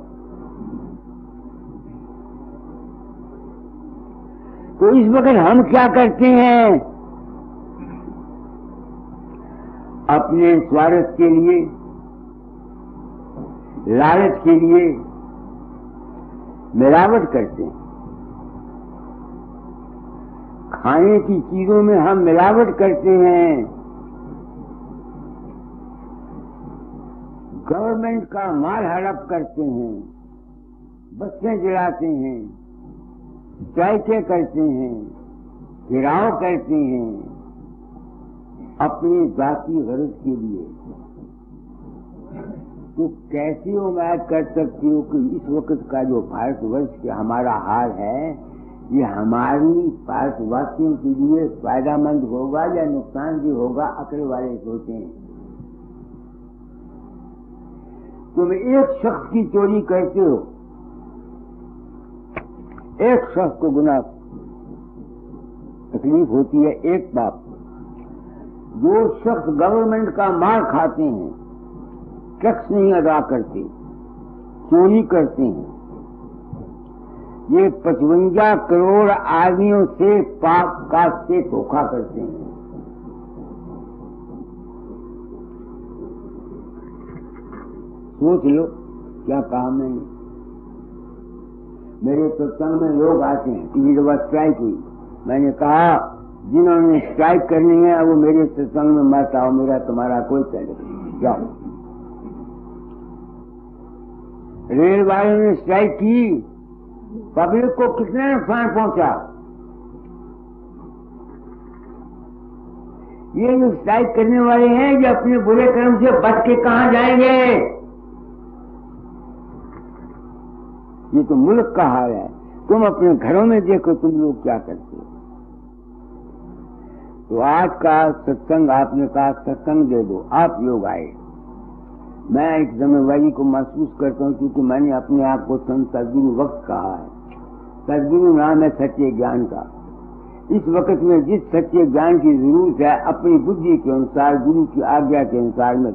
तो इस वक्त हम क्या करते हैं, अपने स्वार्थ के लिए, लालच के लिए मिलावट करते हैं। खाने की चीजों में हम मिलावट करते हैं, गवर्नमेंट का माल हड़प करते हैं, बसें जलाते हैं, स्ट्राइकें करते हैं, घेराव करते हैं अपनी जाति गरज के लिए। तो कैसी उम्मीद कर सकती हो कि इस वक्त का जो भारतवर्ष के हमारा हाल है, ये हमारी भारतवासियों के लिए फायदामंद होगा या नुकसान भी होगा, अकल वाले सोचें। तुम एक शख्स की चोरी करते हो, एक शख्स को गुनाह तकलीफ होती है, एक पाप। जो शख्स गवर्नमेंट का माल खाते हैं, टैक्स नहीं अदा करते, चोरी करते हैं, ये 55 करोड़ आदमियों से पाप काट से धोखा करते हैं। सोच लो क्या कहा मैंने। मेरे सत्संग में लोग आते हैं, तीन दफा स्ट्राइक हुई, मैंने कहा जिन्होंने स्ट्राइक करनी है वो मेरे सत्संग में मत आओ, मेरा तुम्हारा कोई ताल्लुक नहीं, जाओ। रेल वालों ने स्ट्राइक की, पब्लिक को कितना नुकसान पहुंचा। ये जो स्ट्राइक करने वाले हैं ये अपने बुरे कर्म से बच के कहां जाएंगे। ये तो मुल्क का हाल है। तुम अपने घरों में देखो तुम लोग क्या करते हो। तो आज का सत्संग आपने कहा सत्संग दे दो, आप लोग आए, मैं एक जिम्मेवारी को महसूस करता हूँ, क्योंकि मैंने अपने आप को संत सदगुरु वक्त कहा है। सदगुरु नाम है सच्चे ज्ञान का। इस वक्त में जिस सच्चे ज्ञान की जरूरत है, अपनी बुद्धि के अनुसार, गुरु की आज्ञा के अनुसार मैं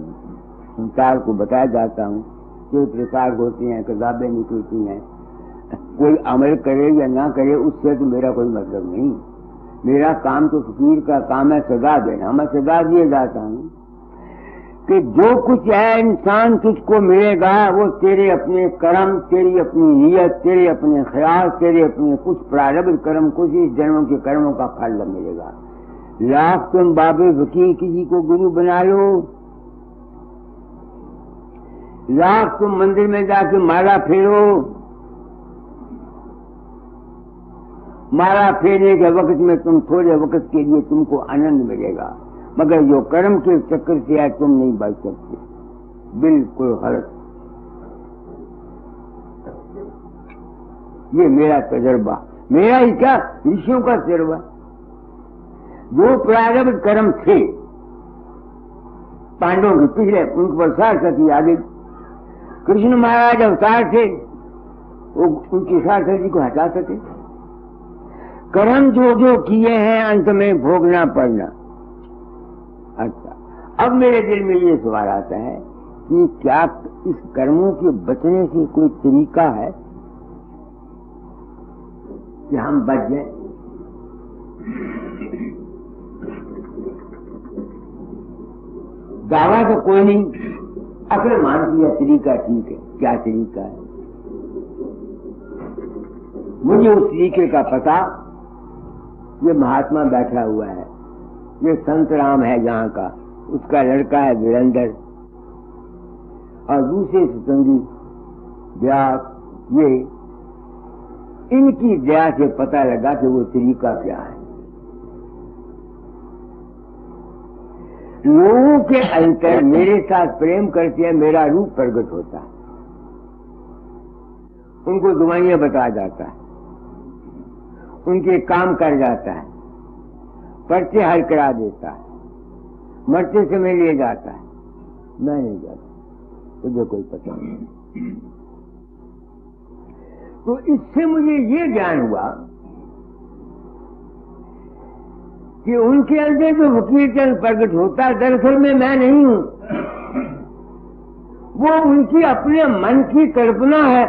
संसार को बताया जाता हूँ। कोई प्रकार होते हैं, किताबें निकलती हैं, कोई अमल करे या ना करे उससे तो मेरा कोई मतलब नहीं। मेरा काम तो फकीर का काम है सदा देना। मैं सदा दिए जाता हूँ कि जो कुछ है इंसान तुझको मिलेगा वो तेरे अपने कर्म, तेरी अपनी नियत, तेरे अपने ख्याल, तेरे अपने कुछ प्रारब्ध कर्म, कुछ इस जन्मों के कर्मों का फल मिलेगा। लाख तुम बाबे फकीर किसी को गुरु बना लो, लाख तुम मंदिर में जाके माला फेरो, माला फेरने के वक्त में तुम थोड़े वक्त के लिए तुमको आनंद मिलेगा, मगर जो कर्म के चक्कर से है तुम नहीं बच सकते। बिल्कुल गलत। ये मेरा तजर्बा, मेरा ही क्या ऋषियों का तजर्बा। जो प्रारब्ध कर्म थे पांडवों के पिछले, उनके पर सार्थकी आ गई। कृष्ण महाराज अवतार थे, वो उनकी सार्थकी को हटा सके। कर्म जो जो किए हैं अंत में भोगना पड़ना। अच्छा, अब मेरे दिल में ये सवाल आता है कि क्या इस कर्मों के बचने से कोई तरीका है कि हम बच जाएं? दावा तो कोई नहीं, अकल मानती है तरीका ठीक है। क्या तरीका है? मुझे उस तरीके का पता, ये महात्मा बैठा हुआ है, ये संत राम है यहाँ का, उसका लड़का है वीरेंद्र, और दूसरे सत्संगी व्यास, ये इनकी दया से पता लगा कि वो तरीका क्या है। लोगों के अंतर मेरे साथ प्रेम करते हैं, मेरा रूप प्रकट होता है, उनको दुआएं बता जाता है, उनके काम कर जाता है, पर्चे हल करा देता है, मरते समय ले जाता है। मैं नहीं जाता, मुझे कोई पता नहीं। तो इससे मुझे ये ज्ञान हुआ कि उनके अंदर जो वकील प्रकट होता है दरअसल में मैं नहीं हूं, वो उनकी अपने मन की कल्पना है।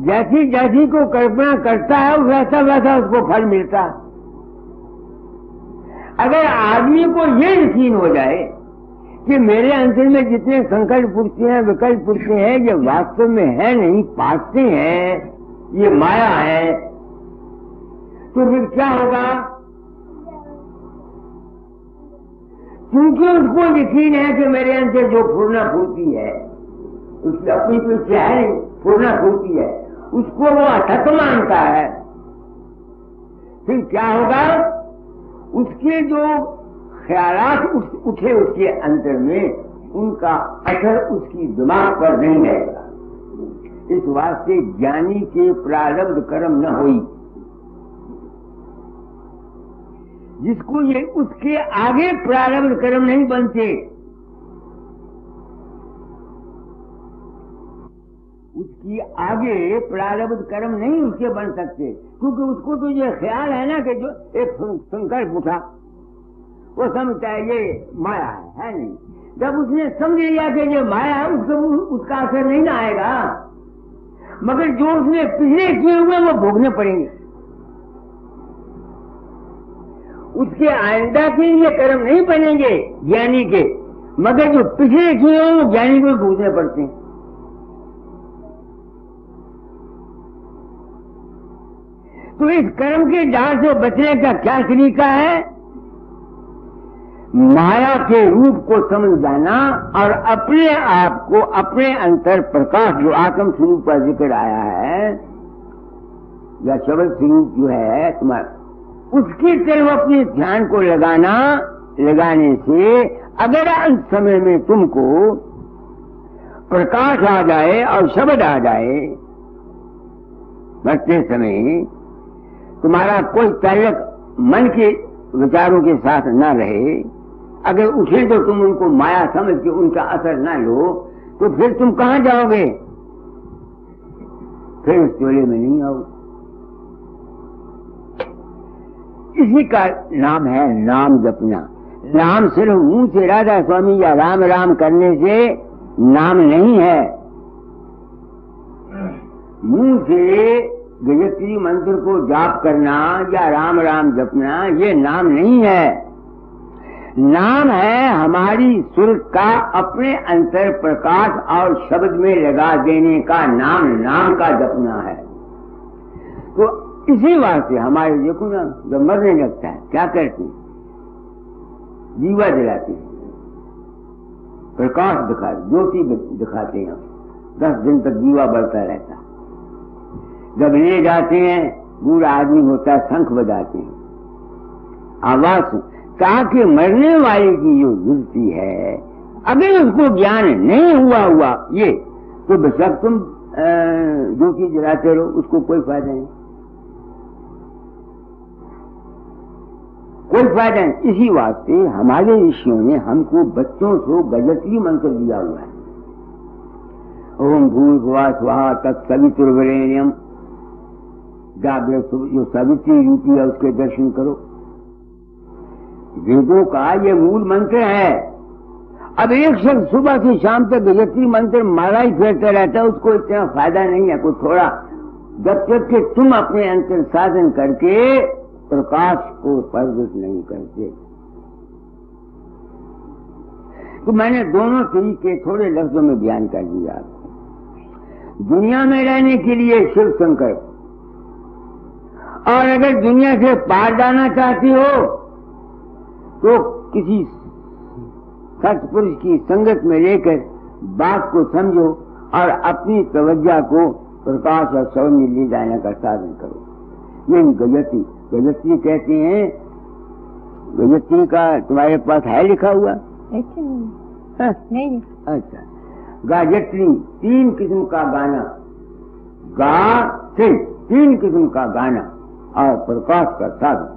जैसी जैसी को कल्पना करता है वैसा वैसा उसको फल मिलता है। अगर आदमी को ये यकीन हो जाए कि मेरे अंदर में जितने संकल्प उठते हैं, विकल्प उठते हैं, ये वास्तव में है नहीं, पासते हैं, ये माया है, तो फिर क्या होगा? क्योंकि उसको यकीन है कि मेरे अंदर जो फूलना फूलती है उसकी अपनी कोई इच्छा है नहीं, फूलना फूलती है, उसको वो असत मानता है। फिर क्या होगा? उसके जो ख्यालात उठे उसके अंदर में, उनका असर उसकी दिमाग पर नहीं रहेगा। इस वास्ते ज्ञानी के प्रारब्ध कर्म न होई, जिसको ये उसके आगे प्रारब्ध कर्म नहीं बनते, उसकी आगे प्रारब्ध कर्म नहीं उसके बन सकते, क्योंकि उसको तो ये ख्याल है ना कि जो एक संकल्प उठा वो समझता है ये माया है नहीं। जब उसने समझ लिया कि ये माया है, उसका असर नहीं ना आएगा, मगर जो उसने पिछले किए हुए वो भोगने पड़ेंगे। उसके आइंदा के लिए कर्म नहीं बनेंगे ज्ञानी के, मगर जो पिछले किए हुए वो ज्ञानी को भोगने पड़ते हैं। तो इस कर्म के जाल से बचने का क्या तरीका है? माया के रूप को समझ जाना और अपने आप को, अपने अंतर प्रकाश जो आत्म स्वरूप का जिक्र आया है या शब्द स्वरूप जो है तुम्हारा, उसकी तरफ अपने ध्यान को लगाने से अगर अंत समय में तुमको प्रकाश आ जाए और शब्द आ जाए, मरते समय तुम्हारा कोई ताल्लुक मन के विचारों के साथ न रहे, अगर उठे तो तुम उनको माया समझ के उनका असर ना लो, तो फिर तुम कहां जाओगे? फिर उस टोले में नहीं आओ। इसी का नाम है नाम जपना। नाम सिर्फ मुंह से राधा स्वामी या राम राम करने से नाम नहीं है। मुंह से गायत्री मंत्र को जाप करना या राम राम जपना ये नाम नहीं है। नाम है हमारी सुर का अपने अंतर प्रकाश और शब्द में लगा देने का नाम, नाम का जपना है। तो इसी वास्ते हमारे देखो ना, जब मरने लगता है क्या करते हैं? दीवा जलाते हैं, प्रकाश दिखा, ज्योति दिखाते हैं। 10 दिन तक दीवा बढ़ता रहता है। जब ले जाते हैं, बूढ़ा आदमी होता है, शंख बजाते हैं, आवाज, ताकि मरने वाले की जो वृत्ति है, अगर उसको ज्ञान नहीं हुआ ये, तो बेशक तुम ज्योति जलाते रहो, उसको कोई फायदा नहीं, कोई फायदा नहीं। इसी वास्ते हमारे ऋषियों ने हमको बच्चों को गायत्री मंत्र दिया हुआ है। ओम भूर्भुवः स्वः तत्सवितुर्वरेण्यम, जो सावित्री रूपी है उसके दर्शन करो। वेदों का ये मूल मंत्र है। अब एक शख्स सुबह से शाम तक गायत्री मंत्र माला ही फेरता रहता है, उसको इतना फायदा नहीं है। कोई थोड़ा, जब तक कि तुम अपने अंतर साधन करके प्रकाश को प्रज्वलित नहीं करते। तो मैंने दोनों तरीके थोड़े लफ्जों में बयान कर दिया। दुनिया में रहने के लिए शिव शंकर, और अगर दुनिया से पार जाना चाहती हो तो किसी सत्पुरुष की संगत में लेकर बात को समझो और अपनी तवज्जो को प्रकाश और शव में ले जाने का साधन करो। ये गायत्री, गायत्री कहते हैं। गायत्री का तुम्हारे पास है लिखा हुआ? नहीं। अच्छा, गायत्री 3 किस्म का गाना, गा से 3 किस्म का गाना और प्रकाश का साधन।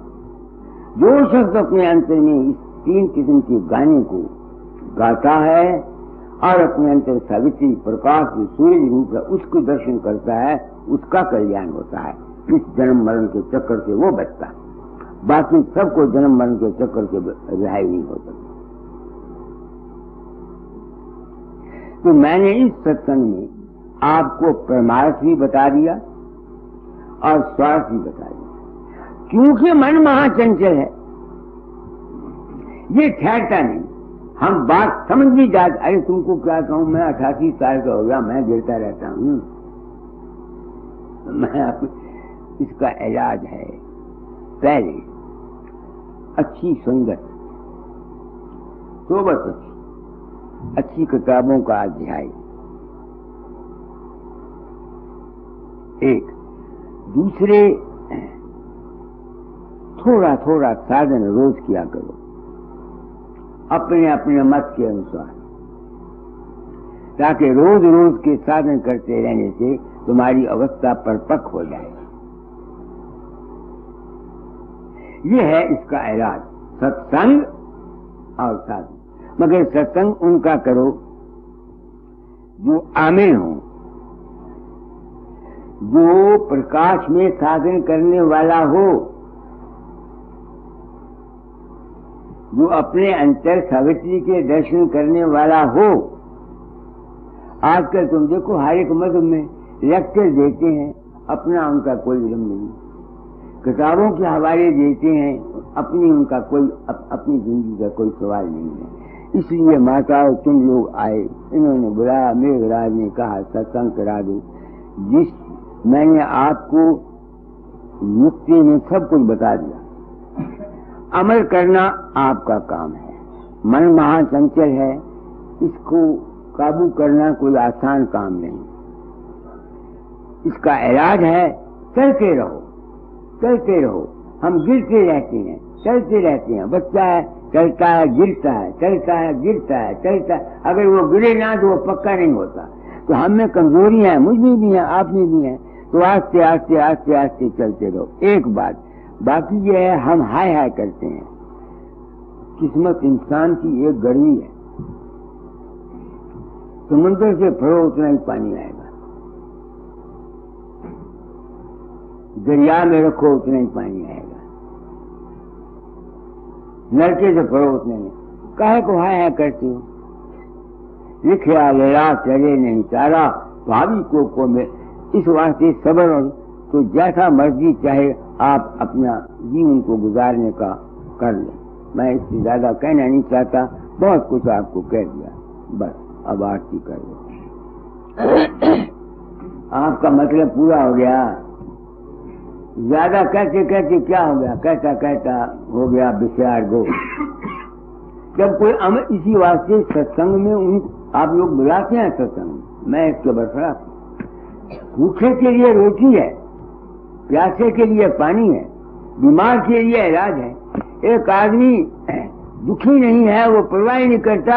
जो शख्स अपने अंतर में इस 3 किस्म के गाने को गाता है और अपने अंतर सावित्री प्रकाश जो सूर्य रूप है उसको दर्शन करता है, उसका कल्याण होता है। इस जन्म मरण के चक्कर से वो बचता है, बाकी सबको जन्म मरण के चक्कर से रिहाई नहीं हो सकती। तो मैंने इस सत्संग में आपको परमार्थ भी बता दिया और स्वार्थ भी बता दिया, क्योंकि मन महाचंचल है, ये ठहरता नहीं। हम बात समझ भी जाते, अरे तुमको क्या कहूं, मैं 88 साल का हो गया, मैं गिरता रहता हूं। मैं इसका इलाज है, पहले अच्छी संगत, सोबत अच्छी किताबों का अध्याय, एक दूसरे थोड़ा थोड़ा साधन रोज किया करो अपने अपने मत के अनुसार, ताकि रोज रोज के साधन करते रहने से तुम्हारी अवस्था परिपक्व हो जाए। ये है इसका इलाज, सत्संग और साधन। मगर सत्संग उनका करो जो आमिल हो, जो प्रकाश में साधन करने वाला हो, जो अपने अंतर सावित्री के दर्शन करने वाला हो। आजकल तुम देखो हर एक मत में लेक्चर देते हैं, अपना उनका कोई इल्म नहीं, किताबों के हवाले देते हैं, अपनी उनका कोई अपनी जिंदगी का कोई सवाल नहीं है। इसलिए माताओं तुम लोग आए, इन्होंने बुलाया, मेघराज ने कहा सत्संग करा दो। जिस मैंने आपको मुक्ति में सब कुछ बता दिया, अमल करना आपका काम है। मन महाचंचल है, इसको काबू करना कोई आसान काम नहीं। इसका इलाज है चलते रहो, चलते रहो। हम गिरते रहते हैं, चलते रहते हैं। बच्चा है, चलता है, गिरता है, चलता है, गिरता है, चलता है। अगर वो गिरे ना तो वो पक्का नहीं होता। तो हम में कमजोरियां हैं, मुझ में भी हैं, आप में भी हैं। तो आस्ते आस्ते आस्ते आस्ते चलते रहो। एक बात बाकी ये है, हम हाय हाय करते हैं किस्मत इंसान की एक गर्मी है। समुद्र से भरो उतना ही पानी आएगा, दरिया में रखो उतना ही पानी आएगा, नलके से भरो उतना ही। काहे को हाय करती हो? लिखया लेला चले नहीं तारा भावी को में। इस वास्ते सब्र हो तो जैसा मर्जी चाहे आप अपना जीवन को गुजारने का कर लें। मैं इससे ज्यादा कहना नहीं चाहता, बहुत कुछ आपको कह दिया, बस अब आरती कर लो। आपका मतलब पूरा हो गया। ज्यादा कहते कहते क्या हो गया, कहता कहता हो गया विचार गो। जब कोई इसी वास्ते सत्संग में आप लोग बुलाते हैं सत्संग में, मैं इसके बरखलाफ। भूखे के लिए रोटी है, प्यासे के लिए पानी है, बीमार के लिए इलाज है। एक आदमी दुखी नहीं है, वो परवाह नहीं करता,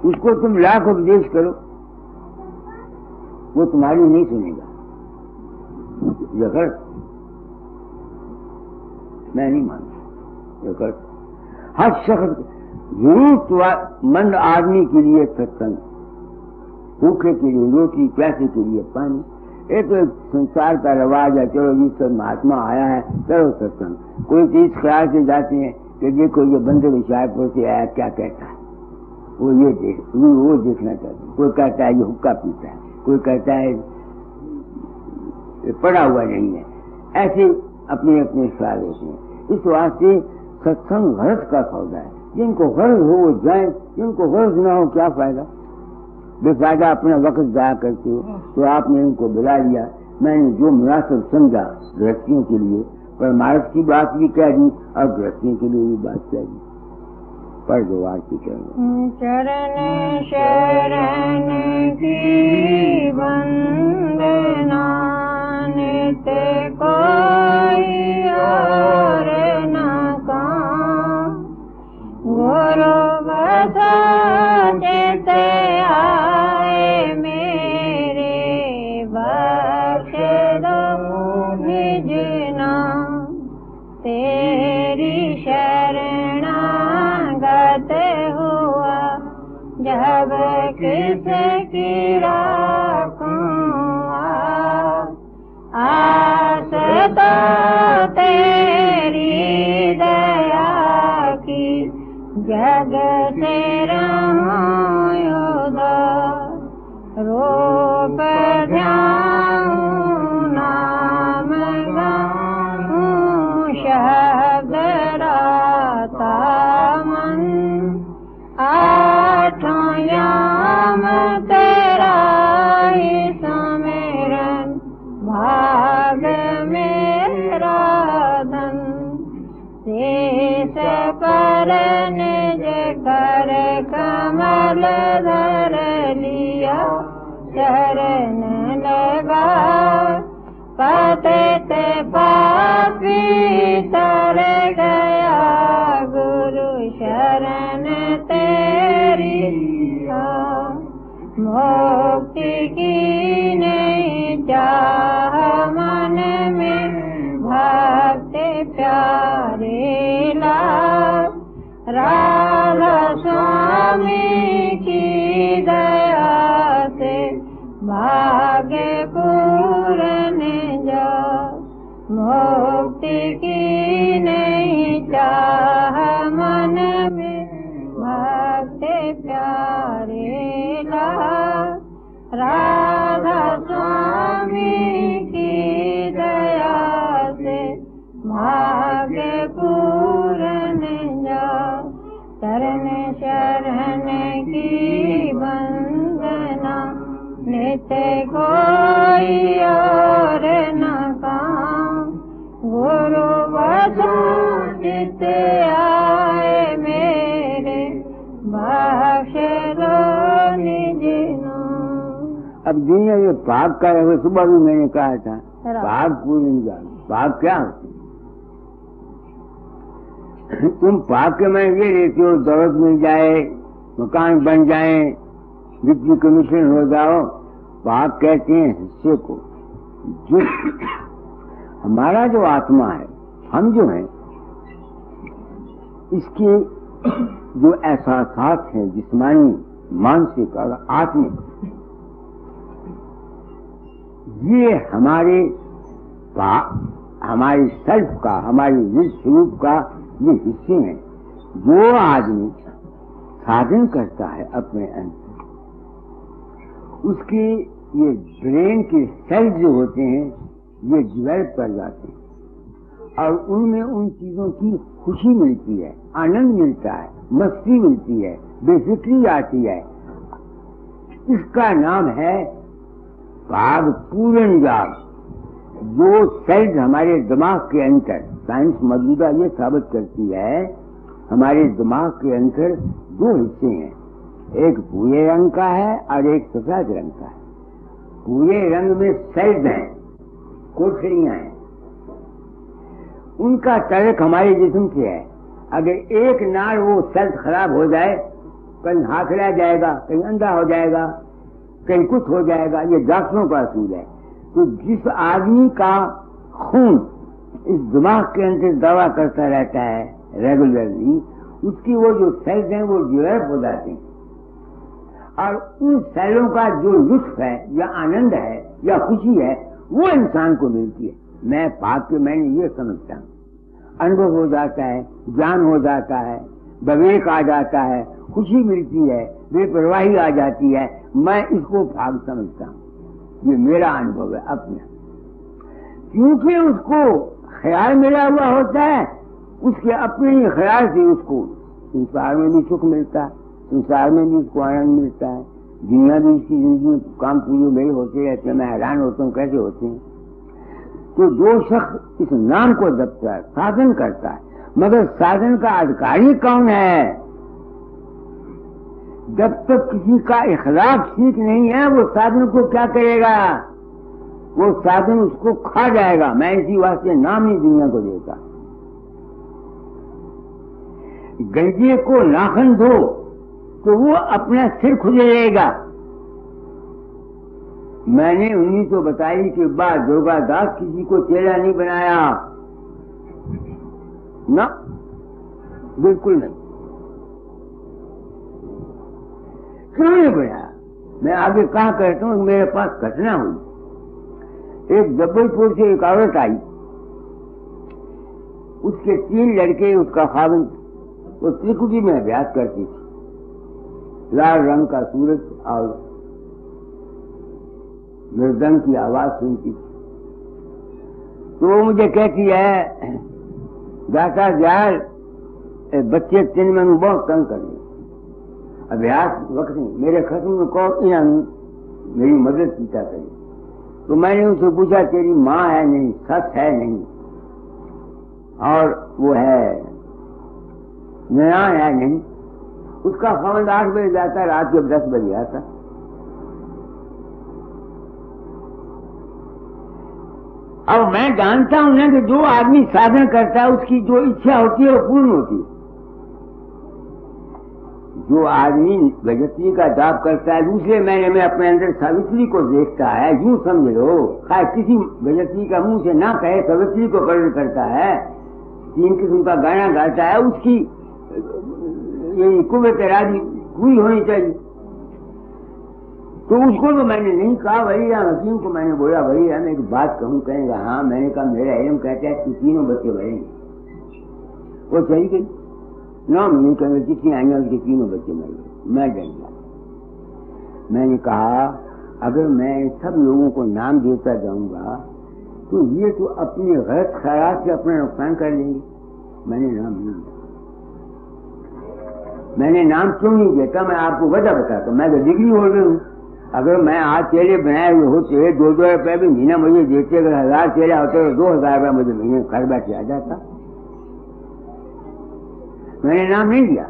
उसको तुम लाख उपदेश करो वो तुम्हारी नहीं सुनेगा। ये गलत, मैं नहीं मानता, ये गलत। हर शख्स जरूरतमंद आदमी के लिए सत्संग, भूखे के लिए रोटी, प्यासे के लिए पानी। ये तो संसार का रवाज है, चलो जी सब महात्मा आया है चलो सत्संग। कोई चीज ख्याल से जाते हैं कि देखो ये बंदे विशालपुर से आया क्या कहता है, वो ये वो देखना चाहते हैं। कोई कहता है ये हुक्का पीता है, कोई कहता है ये पड़ा हुआ नहीं है। ऐसे अपने अपने ख्याल होते हैं। इस वास्ते सत्संग गरज का सौदा है। जिनको गरज हो वो जाए, जिनको गरज ना हो क्या फायदा। बेफायदा अपना वक्त जाया करते हो। तो आपने इनको बुला लिया, मैंने जो मुनासिब समझा गृहस्थियों के लिए, पर मार्ग की बात भी कह दी और गृहस्थियों के लिए भी बात कह दी। पर दो आरती करेंगे। चरण शरण की वंदना, नित्य कोई और न काम। गुरु बसाते आए मेरे, बख्श दो निज नाम। तेरी शरणागत हुआ जब किसकी राखूं आस तो तेरी दया की, जग से रहूं उदार। रूप ध्याऊं नाम गाऊं, शब्द राता मन। आठों याम तेरा ही सुमिरन, भाग मेरा धन। शेष पर निज कर कमल धर लिया, शरण लगा पतित पापी तर गया। गुरु शरण तेरी मुक्ति की नहीं चाह मन में, भक्ति प्यारे लाल। राधा स्वामी की दया से भाग्य पूर्ण जा। मुक्ति की नहीं चाह मन में, भक्ति प्यारे लाल। राधा स्वामी की दया से भाग्य पूर्ण जा। चरण शरण की वंदना, नित्य कोई और न काम। गुरु वसुचित आए मेरे, बख्श दो निज नाम। अब दुनिया ये पाप का है, सुबह भी मैंने कहा था पाप पूरी नहीं जाना। पाप क्या होती? तुम पाप के में ये रहते हो, दौलत मिल जाए, मकान बन जाए, डिप्टी कमीशन हो जाओ, पाप कहते हैं हिस्से को। जो हमारा जो आत्मा है, हम जो हैं, इसके जो एहसास हैं जिस्मानी, मानसिक और आत्मिक, ये हमारे सेल्फ का, हमारे निज स्वरूप का ये हिस्से हैं। जो आदमी साधन करता है अपने अंदर, उसके ये ब्रेन के सेल्स जो होते हैं ये डेवलप कर जाते हैं और उनमें उन चीजों की खुशी मिलती है, आनंद मिलता है, मस्ती मिलती है, बेफिक्री आती है। इसका नाम है भाग पूर्ण जाग। जो सेल्स हमारे दिमाग के अंदर, साइंस मौजूदा ये साबित करती है, हमारे दिमाग के अंदर दो हिस्से हैं, एक भूरे रंग का है और एक सफेद रंग का है। भूरे रंग में सेल्स हैं, कोठरियां हैं, उनका तर्क हमारे जिस्म से है। अगर एक नार वो सेल्स खराब हो जाए, कहीं हाथ रह जाएगा, कहीं अंधा हो जाएगा, कहीं कुछ हो जाएगा, ये डॉक्टरों का असूल है। तो जिस आदमी का खून इस दिमाग के अंदर दवा करता रहता है रेगुलरली, उसकी वो जो सेल्स हैं वो डेवलप हो जाते हैं और उन सेलों का जो लुत्फ है या आनंद है या खुशी है वो इंसान को मिलती है। मैं पाक के मैंने ये समझता हूँ, अनुभव हो जाता है, ज्ञान हो जाता है, विवेक आ जाता है, खुशी मिलती है, बेपरवाही आ जाती है। मैं इसको भाग समझता हूँ, ये मेरा अनुभव है अपना। क्योंकि उसको ख्याल मिला हुआ होता है, उसके अपने ही ख्याल से उसको संसार में भी सुख मिलता है, संसार में भी उसको आनंद मिलता है, दुनिया भी उसकी जिंदगी में काम पूरे मेरे होते रहते हैं। मैं हैरान होता हूँ कैसे होते हैं। तो जो शख्स इस नाम को जपता है, साधन करता है, मगर साधन का अधिकारी कौन है? जब तक किसी का इखलाक ठीक नहीं है, वो साधन को क्या करेगा? वो साधन उसको खा जाएगा। मैं इसी वास्ते नाम नहीं दुनिया को देता। गंजे को नाखन दो तो वो अपना सिर खुजलेगा। मैंने 1942 के बाद दुर्गादास किसी को चेला नहीं बनाया ना, बिल्कुल नहीं। क्यों नहीं बनाया? मैं आगे कहा कहता हूं, मेरे पास घटना हुई। एक जबलपुर से एक औरत आई, उसके 3 लड़के, उसका खाविंद, वो त्रिकुटी में अभ्यास करती थी। लाल रंग का सूरज और मृदंग की आवाज सुनती थी। तो वो मुझे कहती है, दाता जाल बच्चे 3 में बहुत तंग करने, अभ्यास वक्त नहीं, मेरे खत्म में कौन इन्होंने मेरी मदद कीता करी। तो मैंने उनसे पूछा, तेरी माँ है नहीं, सस है नहीं, और वो है नया है नहीं? उसका खाविंद 8 बजे जाता, रात के 10 बजे आता। अब मैं जानता हूं ना कि जो आदमी साधन करता है उसकी जो इच्छा होती है वो पूर्ण होती है। जो आदमी गजत्री का जाप करता है, दूसरे महीने में अपने अंदर सावित्री को देखता है, यूं समझ लो, खाए किसी गजत्री का मुंह से ना कहे, सावित्री को प्रकट करता है, 3 किस्म का गाना गाता है, उसकी ये कुव्वत इरादी पूरी होनी चाहिए। तो उसको तो मैंने नहीं कहा, वही हकीम को मैंने बोला, वही है, मैं एक बात कहूँ, कहेंगे हाँ। मैंने कहा मेरा इल्म कहता है कि 3 बच्चे बढ़ेंगे। वो चली गई, 9 महीने कहेंगे कितनी आएंगे, उसके 3 बच्चे मर गए। मैं डर गया। मैंने कहा अगर मैं सब लोगों को नाम देता जाऊंगा तो ये तो अपने गलत ख्याल से अपना नुकसान कर लेंगे। मैंने नाम नहीं दिया। मैंने नाम क्यों नहीं देता, मैं आपको वजह बताता हूँ। मैं तो डिग्री होल्डर हूँ। अगर मैं आज चेले बनाए हुए होते, 2-2 रुपए भी महीना मुझे देते, अगर 1000 चेले होते तो 2000 रुपया मुझे महीने घर बैठे आ जाता। मैंने नाम नहीं दिया,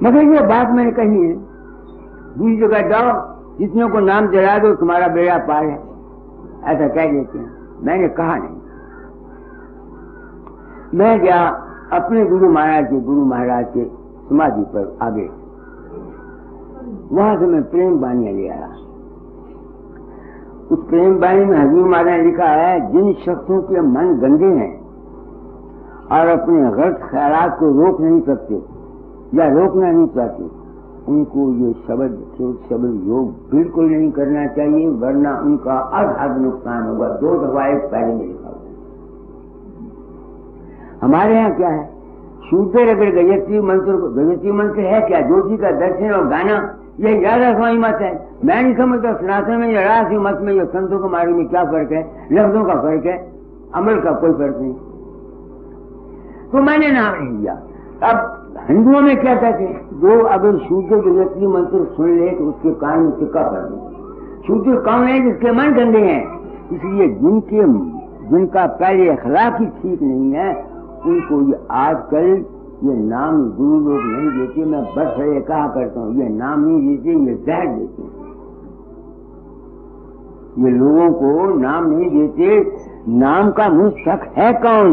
मगर ये बात मैंने कही है। दूसरी जगह जाओ, जितने को नाम दिला दो तुम्हारा बेड़ा पार है, ऐसा कह देते हैं। मैंने कहा नहीं। मैं गया अपने गुरु महाराज के समाधि पर आगे, वहां से मैं प्रेम बानियां ले आया। उस प्रेम बानी में हजूर महाराज ने लिखा है, जिन शख्सों के मन गंदे हैं और अपने गलत ख्यालात को रोक नहीं सकते या रोकना नहीं चाहते, उनको ये शब्द योग बिल्कुल नहीं करना चाहिए, वरना उनका अधर्म नुकसान होगा। 2 दफा एक पहले में लिखा हुआ। हमारे यहाँ क्या है, शूद्र अगर गजत्री मंत्र है क्या, जोशी का दर्शन और गाना, ये ज्यादा स्वामी मत है। मैं नहीं समझता सनातन में या राशि मत में या संतों के मार्ग में क्या फर्क है, लफ्जों का फर्क है, अमल का कोई फर्क नहीं। तो मैंने नाम नहीं दिया। अब हिंदुओं में क्या कहते हैं, जो अगर शूद्र गजत्री मंत्र सुन ले तो उसके कान में सिक्का पड़ दे। शूद्र कौन है, जिसके मन गंदे हैं। इसलिए जिनका पहले अखलाक ही ठीक नहीं है, उनको ये आजकल ये नाम गुरु लोग नहीं देते। मैं बस है कहा करता हूँ, ये नाम नहीं देते, ये जहर देते हैं। ये लोगों को नाम नहीं देते। नाम का मुस्तक है कौन,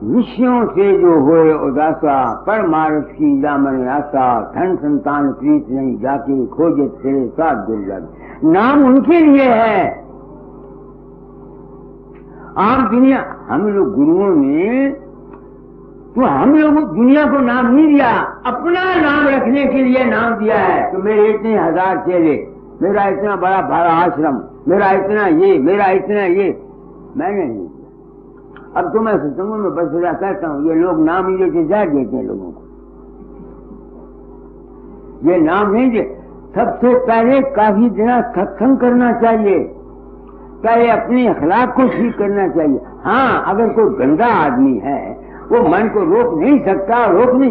विषयों से जो होए उदासा, परमार्थ की दामन आशा, धन संतान प्रीत नहीं जाके, खोजे तेरे साथ दुर्लभ। नाम उनके लिए है। आम दुनिया, हम लोग गुरुओं ने तो हम लोग दुनिया को नाम नहीं दिया, अपना नाम रखने के लिए नाम दिया है। तो मेरे इतने 1000 चेले, मेरा इतना बड़ा भारा आश्रम, मेरा इतना ये, मेरा इतना ये, मैंने नहीं दिया। अब तो मैं सत्संगों में बस कहता हूँ, ये लोग नाम ही देते, जहर देते हैं लोगों को। ये नाम नहीं दे। सबसे पहले काफी दिन सत्संग करना चाहिए, पहले अपने अखलाक को ठीक करना चाहिए। हाँ, अगर कोई गंदा आदमी है, वो मन को रोक नहीं सकता, रोकने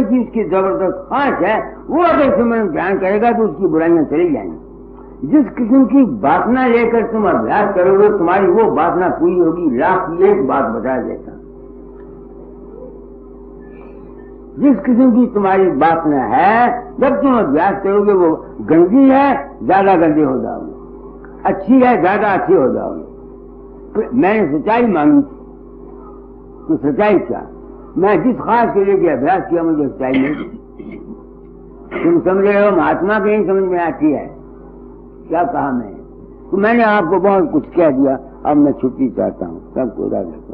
की उसकी जबरदस्त ख्वाहिश है, वो अगर तुम्हें ध्यान करेगा तो उसकी बुराइयां चली जाएंगी। जिस किस्म की वासना लेकर तुम अभ्यास करोगे, तुम्हारी वो वासना पूरी होगी। लाख की एक बात बता देता, जिस किस्म की तुम्हारी वासना है, जब तुम अभ्यास करोगे वो गंदी है, ज्यादा गंदे हो जाओगे, अच्छी है, ज्यादा अच्छी हो जाओगे। मैंने सच्चाई मांगी, तो सच्चाई क्या, मैं जिस खास के लिए अभ्यास किया, मुझे सच्चाई नहीं। तुम समझ रहे हो, महात्मा के नहीं समझ में आती है क्या कहा मैं। तो मैंने आपको बहुत कुछ कह दिया, अब मैं छुट्टी चाहता हूँ। सबको राधे।